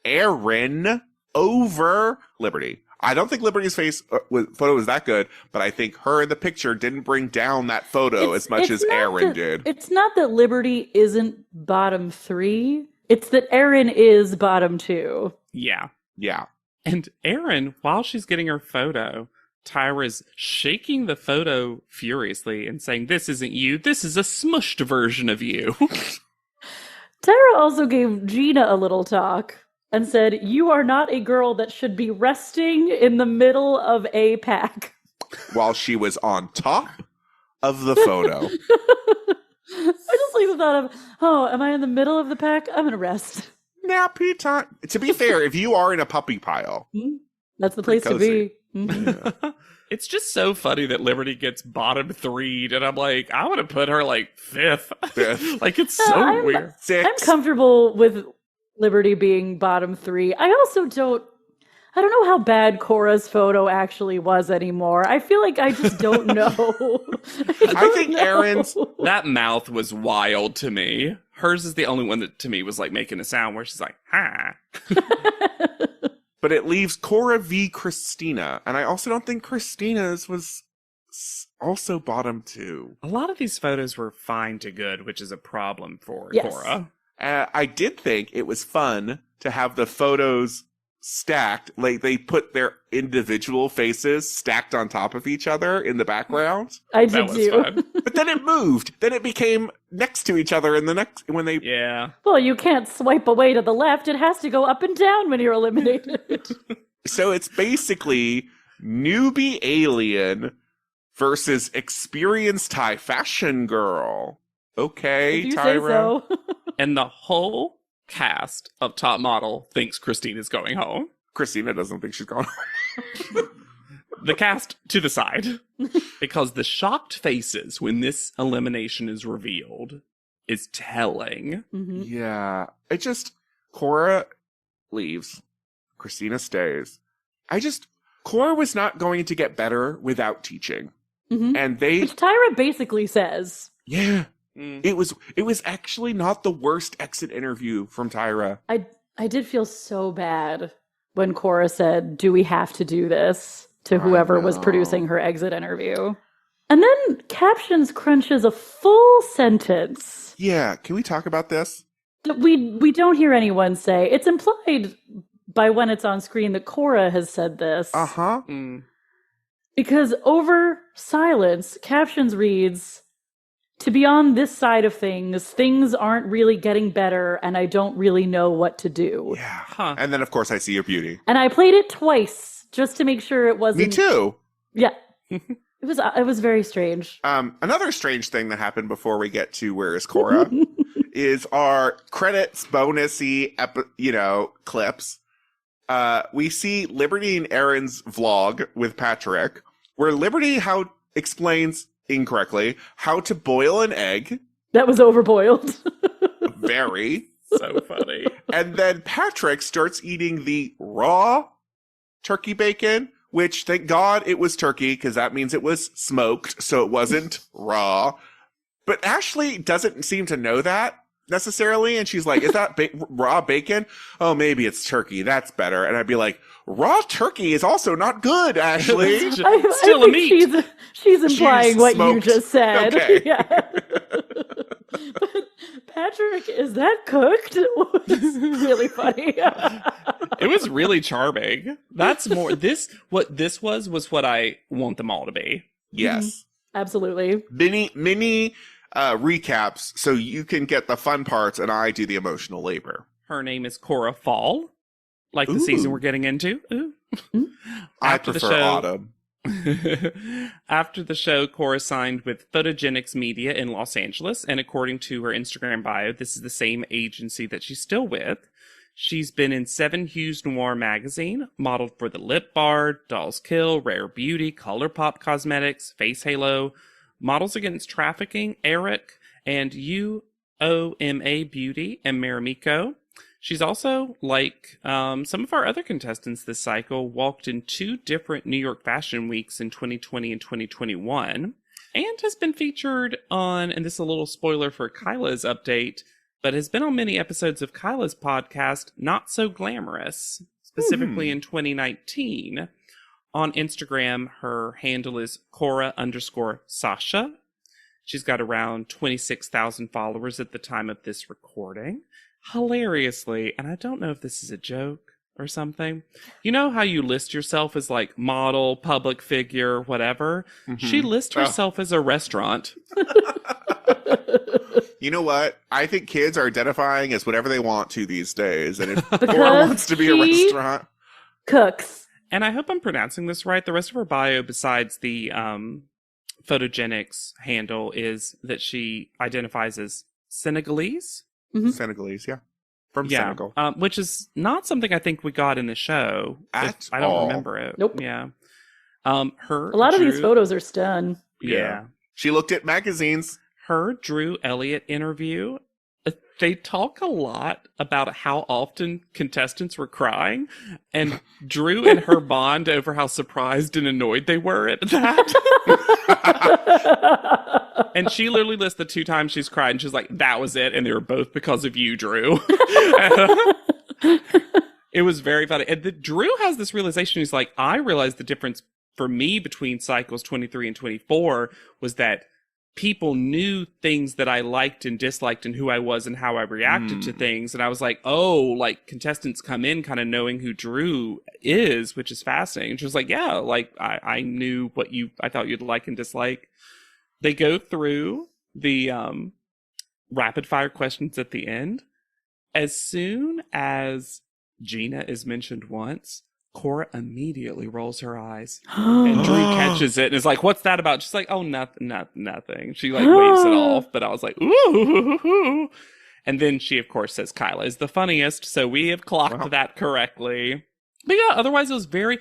C: Erin over Liberty. I don't think Liberty's photo was that good, but I think her in the picture didn't bring down that photo as much as
B: not
C: Erin
B: that-
C: did.
B: It's not that Liberty isn't bottom 3. It's that Erin is bottom 2.
A: Yeah.
C: Yeah.
A: And Erin, while she's getting her photo, Tyra's shaking the photo furiously and saying, "This isn't you. This is a smushed version of you."
B: Tyra also gave Gina a little talk and said, "You are not a girl that should be resting in the middle of a pack."
C: While she was on top of the photo.
B: I just like the thought of, oh, am I in the middle of the pack? I'm gonna rest.
C: Nappy time. To be fair, if you are in a puppy pile,
B: That's the place to
C: cozy.
B: be. Mhm.
A: It's just so funny that Liberty gets bottom 3'd, and I'm like, I would have put her like fifth.
C: Fifth.
A: Like, it's
B: No,
A: so
B: I'm-
A: weird.
C: 6.
B: I'm comfortable with Liberty being bottom 3. I also I don't know how bad Cora's photo actually was anymore. I feel like I just don't know.
C: I think Erin's-
A: That mouth was wild to me. Hers is the only one that to me was like making a sound where she's like, ha.
C: But it leaves Cora v. Christina. And I also don't think Christina's was also bottom 2.
A: A lot of these photos were fine to good, which is a problem for
B: Yes.
A: Cora.
C: I did think it was fun to have the photos stacked. Like they put their individual faces stacked on top of each other in the background.
B: I
A: That
B: did
A: was
B: too.
A: fun.
C: But then it moved. Then it became next to each other in the next when they
A: Yeah.
B: Well, you can't swipe away to the left. It has to go up and down when you're eliminated.
C: So it's basically newbie alien versus experienced high fashion girl. Okay,
B: If you say
C: Tyra.
B: so.
A: And the whole cast of Top Model thinks Christina's going home.
C: Christina doesn't think she's going home.
A: The cast to the side. Because the shocked faces when this elimination is revealed is telling.
B: Mm-hmm.
C: Yeah. Cora leaves. Christina stays. Cora was not going to get better without teaching.
B: Mm-hmm.
C: And
B: Which Tyra basically says.
C: Yeah. It was actually not the worst exit interview from Tyra.
B: I did feel so bad when Cora said, "Do we have to do this?" to whoever was producing her exit interview. And then Captions crunches a full sentence.
C: Yeah, can we talk about this?
B: That we don't hear anyone say. It's implied by when it's on screen that Cora has said this.
C: Uh-huh.
B: Because over silence, Captions reads, "To be on this side of things aren't really getting better, and I don't really know what to do."
C: Yeah. Huh. And then, of course, I see your beauty.
B: And I played it twice just to make sure it wasn't...
C: Me too.
B: Yeah. It was very strange.
C: Another strange thing that happened before we get to Where is Cora is our credits bonusy, clips. We see Liberty and Aaron's vlog with Patrick, where Liberty explains incorrectly how to boil an egg.
B: That was overboiled.
C: Very.
A: So funny.
C: And then Patrick starts eating the raw turkey bacon, which, thank God, it was turkey, because that means it was smoked, so it wasn't raw. But Ashley doesn't seem to know that necessarily, and she's like, is that raw bacon? Oh, maybe it's turkey. That's better. And I'd be like, raw turkey is also not good, Ashley.
B: Still a meat. She's implying what smoked. You just said.
C: Okay.
B: Yeah. But Patrick, is that cooked? It's really funny.
A: It was really charming. That's more what this was what I want them all to be.
C: Yes.
B: Absolutely.
C: Mini recaps so you can get the fun parts and I do the emotional labor.
A: Her name is Cora Fall, like the season we're getting into.
C: I prefer autumn.
A: After the show, Cora signed with Photogenics Media in Los Angeles, and according to her Instagram bio, this is the same agency that she's still with. She's been in 7 Hues Noir magazine, modeled for The Lip Bar, Dolls Kill, Rare Beauty, ColourPop Cosmetics, Face Halo, Models Against Trafficking, Eric, and UOMA Beauty and Marimiko. She's also, like some of our other contestants this cycle, walked in 2 different New York Fashion Weeks in 2020 and 2021, and has been featured on, and this is a little spoiler for Kyla's update, but has been on many episodes of Kyla's podcast, Not So Glamorous, specifically in 2019. On Instagram, her handle is Cora_Sasha. She's got around 26,000 followers at the time of this recording. Hilariously, and I don't know if this is a joke or something, you know how you list yourself as like model, public figure, whatever? She lists herself as a restaurant.
C: You know what? I think kids are identifying as whatever they want to these days. And if Cora wants to be a restaurant,
B: cooks.
A: And I hope I'm pronouncing this right. The rest of her bio, besides the Photogenics handle, is that she identifies as Senegalese.
C: Senegalese, yeah. From Senegal.
A: Which is not something I think we got in the show. I don't remember it.
B: Nope.
A: Yeah.
B: A lot of these photos are stun.
A: Yeah.
C: She looked at magazines.
A: Her Drew Elliott interview, they talk a lot about how often contestants were crying, and Drew and her bond over how surprised and annoyed they were at that. And she literally lists the 2 times she's cried, and she's like, that was it, and they were both because of you, Drew. It was very funny. And Drew has this realization. He's like, I realized the difference for me between cycles 23 and 24 was that people knew things that I liked and disliked and who I was and how I reacted to things. And I was like, oh, like contestants come in kind of knowing who Drew is, which is fascinating. And she was like, yeah, like I knew what I thought you'd like and dislike. They go through the rapid fire questions at the end. As soon as Gina is mentioned once, Cora immediately rolls her eyes, and Drew catches it and is like, what's that about? She's like, oh, nothing. She like waves it off, but I was like, ooh. And then she, of course, says Kyla is the funniest, so we have clocked that correctly. But yeah, otherwise it was very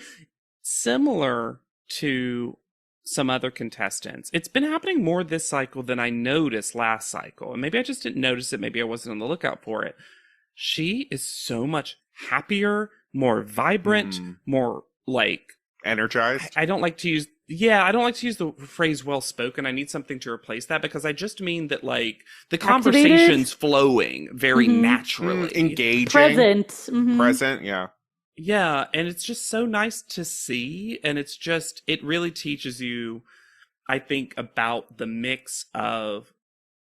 A: similar to some other contestants. It's been happening more this cycle than I noticed last cycle. And maybe I just didn't notice it. Maybe I wasn't on the lookout for it. She is so much happier, more vibrant, more like
C: energized.
A: I don't like to use the phrase well spoken. I need something to replace that because I just mean that like the conversation's flowing very naturally.
C: Engaging.
B: Present.
C: Present, yeah.
A: Yeah, and it's just so nice to see, and it really teaches you, I think, about the mix of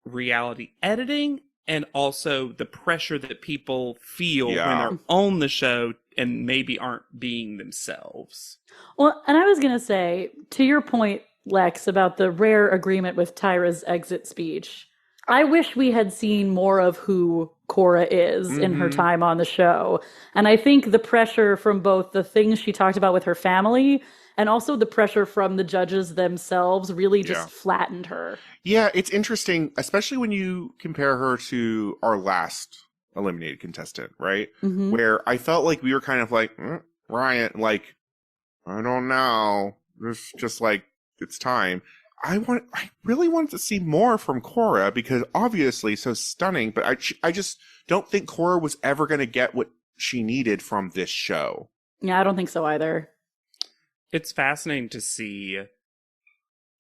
A: reality editing and also the pressure that people feel when they're on the show and maybe aren't being themselves.
B: Well, and I was going to say, to your point, Lex, about the rare agreement with Tyra's exit speech, I wish we had seen more of who Cora is in her time on the show. And I think the pressure from both the things she talked about with her family and also the pressure from the judges themselves really just flattened her.
C: Yeah, it's interesting, especially when you compare her to our last eliminated contestant, right? Where I felt like we were kind of like, Ryan, like, I don't know. It's just like, it's time. I really wanted to see more from Cora because obviously so stunning, but I just don't think Cora was ever going to get what she needed from this show.
B: Yeah, I don't think so either.
A: It's fascinating to see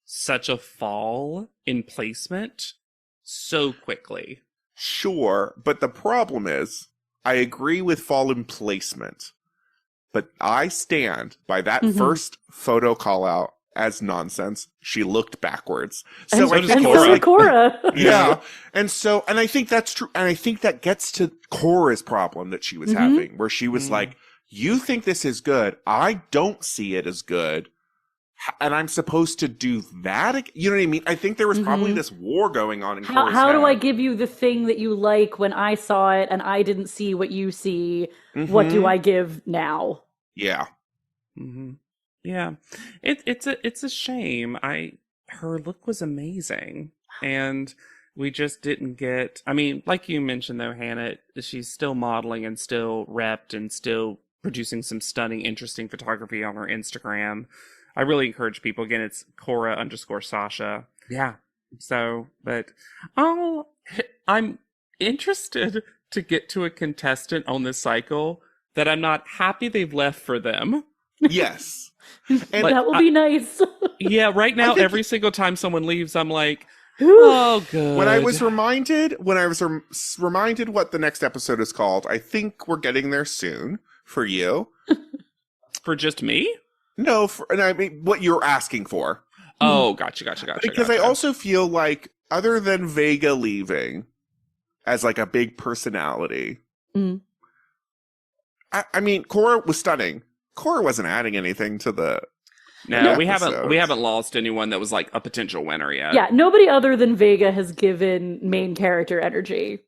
A: such a fall in placement so quickly.
C: Sure, but the problem is, I agree with fall in placement, but I stand by that first photo call out as nonsense. She looked backwards. So
B: so did Cora.
C: Yeah. And I think that's true. And I think that gets to Cora's problem that she was having, where she was like, you think this is good. I don't see it as good. And I'm supposed to do that? You know what I mean? I think there was probably this war going on in Cora's
B: How
C: head.
B: do I give you the thing that you like when I saw it and I didn't see what you see? What do I give now?
C: Yeah.
A: Yeah, it's a shame. Her look was amazing, and we just didn't get. I mean, like you mentioned though, Hannah, she's still modeling and still repped and still producing some stunning, interesting photography on her Instagram. I really encourage people. Again, it's Cora_Sasha. Yeah. So, but I'm interested to get to a contestant on this cycle that I'm not happy they've left for them.
C: Yes.
B: And that will be nice.
A: Yeah, right now, every single time someone leaves, I'm like, oh, good.
C: When I was reminded what the next episode is called, I think we're getting there soon for you.
A: For just me?
C: No, and I mean, what you're asking for.
A: Oh, gotcha.
C: Because I also feel like, other than Vega leaving as like a big personality, I mean, Cora was stunning. Cora wasn't adding anything to the.
A: No, we haven't lost anyone that was like a potential winner yet.
B: Yeah, nobody other than Vega has given main character energy.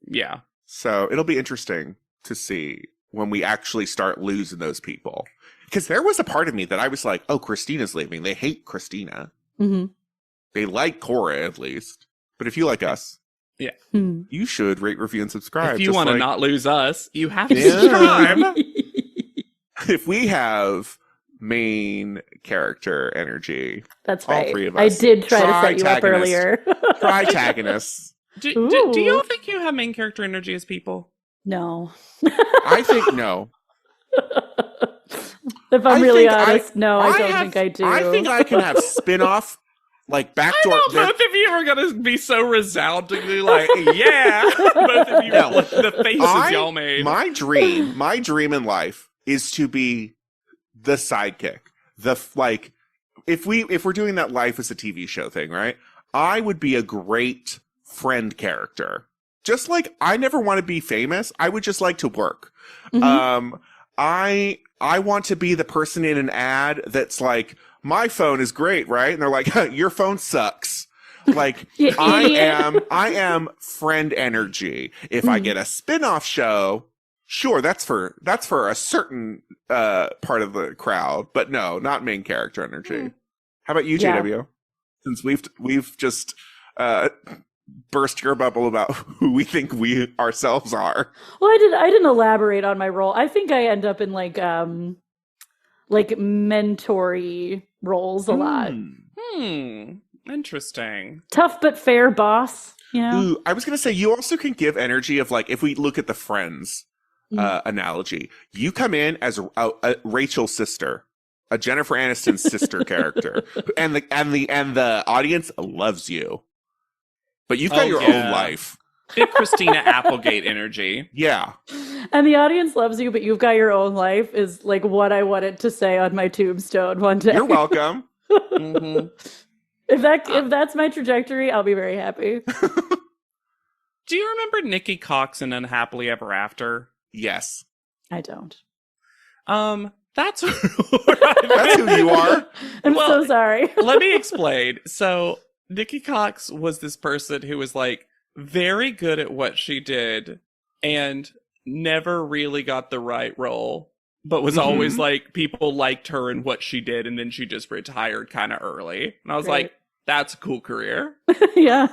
A: Yeah.
C: So it'll be interesting to see when we actually start losing those people. Because there was a part of me that I was like, oh, Christina's leaving. They hate Christina. They like Cora, at least. But if you like us, you should rate, review, and subscribe.
A: If you want to not lose us, you have to subscribe.
C: If we have main character energy,
B: that's
C: all
B: right.
C: three of us.
B: I did try to set you up earlier.
C: Protagonists.
A: Do you think you have main character energy as people?
B: No.
C: I think no.
B: If I'm really honest, no, I don't think I do.
C: I think I can have spin-off, like backdoor.
A: I know both of you are going to be so resoundingly like, yeah. Both of you, the faces y'all made.
C: My dream in life is to be the sidekick. If we're doing that life as a TV show thing, right? I would be a great friend character. Just like I never want to be famous, I would just like to work. I want to be the person in an ad that's like, my phone is great, right? And they're like, your phone sucks. Like, I am friend energy. If I get a spin-off show, sure, that's for a certain part of the crowd, but no, not main character energy. How about you, JW? Since we've just burst your bubble about who we think we ourselves are.
B: Well, I didn't elaborate on my role. I think I end up in like mentory roles a lot.
A: Interesting.
B: Tough but fair boss, you know?
C: Ooh, I was going to say, you also can give energy of like, if we look at the Friends analogy, you come in as a Rachel's sister, a Jennifer Aniston's sister character, and the audience loves you, but you've got your own life.
A: Big Christina Applegate energy.
C: Yeah.
B: And the audience loves you, but you've got your own life is like what I wanted to say on my tombstone one day.
C: You're welcome.
A: Mm-hmm.
B: If that's my trajectory, I'll be very happy.
A: Do you remember Nikki Cox in Unhappily Ever After?
C: Yes.
B: I don't.
A: That's
C: that's who you are.
B: I'm so sorry.
A: Let me explain. So Nikki Cox was this person who was like very good at what she did and never really got the right role, but was always like, people liked her and what she did, and then she just retired kind of early. And I was like, that's a cool career.
B: Yeah.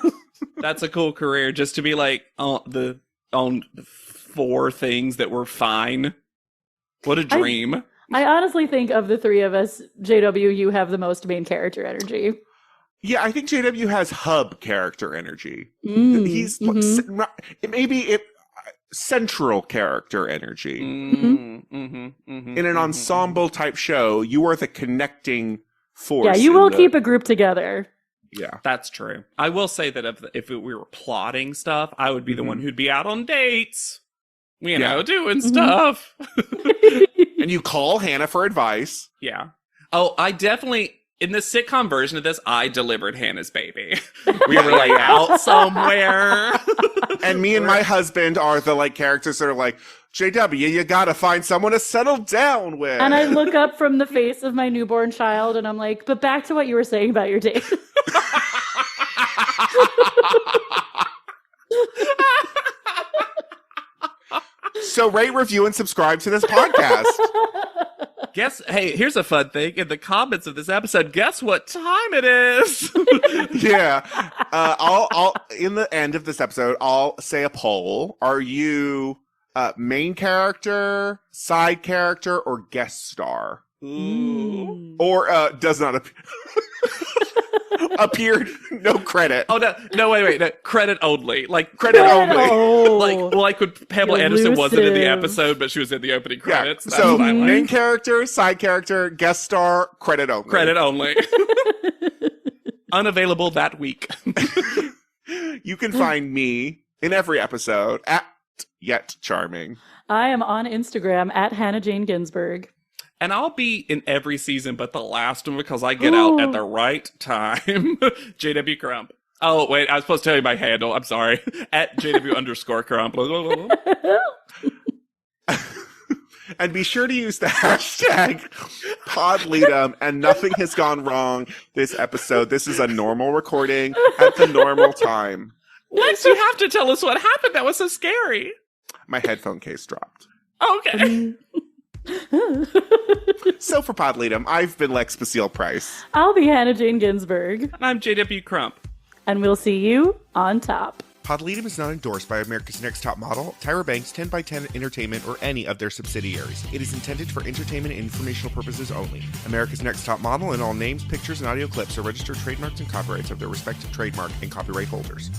A: That's a cool career, just to be like on 4 things that were fine. What a dream.
B: I honestly think of the three of us, JW, you have the most main character energy.
C: Yeah, I think JW has hub character energy. He's maybe central character energy. In an ensemble type show, you are the connecting force.
B: Yeah, you will keep a group together.
C: Yeah,
A: that's true. I will say that if we were plotting stuff, I would be the one who'd be out on dates, you know, doing stuff.
C: And you call Hannah for advice.
A: Yeah. Oh, I definitely, in the sitcom version of this, I delivered Hannah's baby. We were like out somewhere.
C: And me and my husband are the like characters that are like, JW, you gotta find someone to settle down with.
B: And I look up from the face of my newborn child and I'm like, but back to what you were saying about your date.
C: So rate, review, and subscribe to this podcast.
A: Hey, here's a fun thing. In the comments of this episode, guess what time it is?
C: Yeah. I'll in the end of this episode, I'll say a poll. Are you main character, side character, or guest star?
A: Ooh.
C: Or does not appear. Appeared, no credit.
A: Oh no! Wait, no, credit only. Like
C: credit only.
A: Like when Pamela Anderson wasn't in the episode, but she was in the opening credits.
C: Yeah. So main character, side character, guest star, credit only.
A: Credit only. Unavailable that week.
C: You can find me in every episode at Yet Charming.
B: I am on Instagram at Hannah Jane Ginsburg.
A: And I'll be in every season but the last one because I get out at the right time. JW Crump. Oh, wait, I was supposed to tell you my handle. I'm sorry. At JW_Crump.
C: And be sure to use the hashtag PodLeadum and nothing has gone wrong this episode. This is a normal recording at the normal time.
A: Lex, you have to tell us what happened. That was so scary.
C: My headphone case dropped.
A: Okay.
C: So for PodLeadum, I've been Lex Basile Price.
B: I'll be Hannah Jane Ginsburg.
A: And I'm JW Crump.
B: And we'll see you on top.
C: PodLeadum is not endorsed by America's Next Top Model, Tyra Banks, 10x10 Entertainment, or any of their subsidiaries. It is intended for entertainment and informational purposes only. America's Next Top Model and all names, pictures, and audio clips are registered trademarks and copyrights of their respective trademark and copyright holders.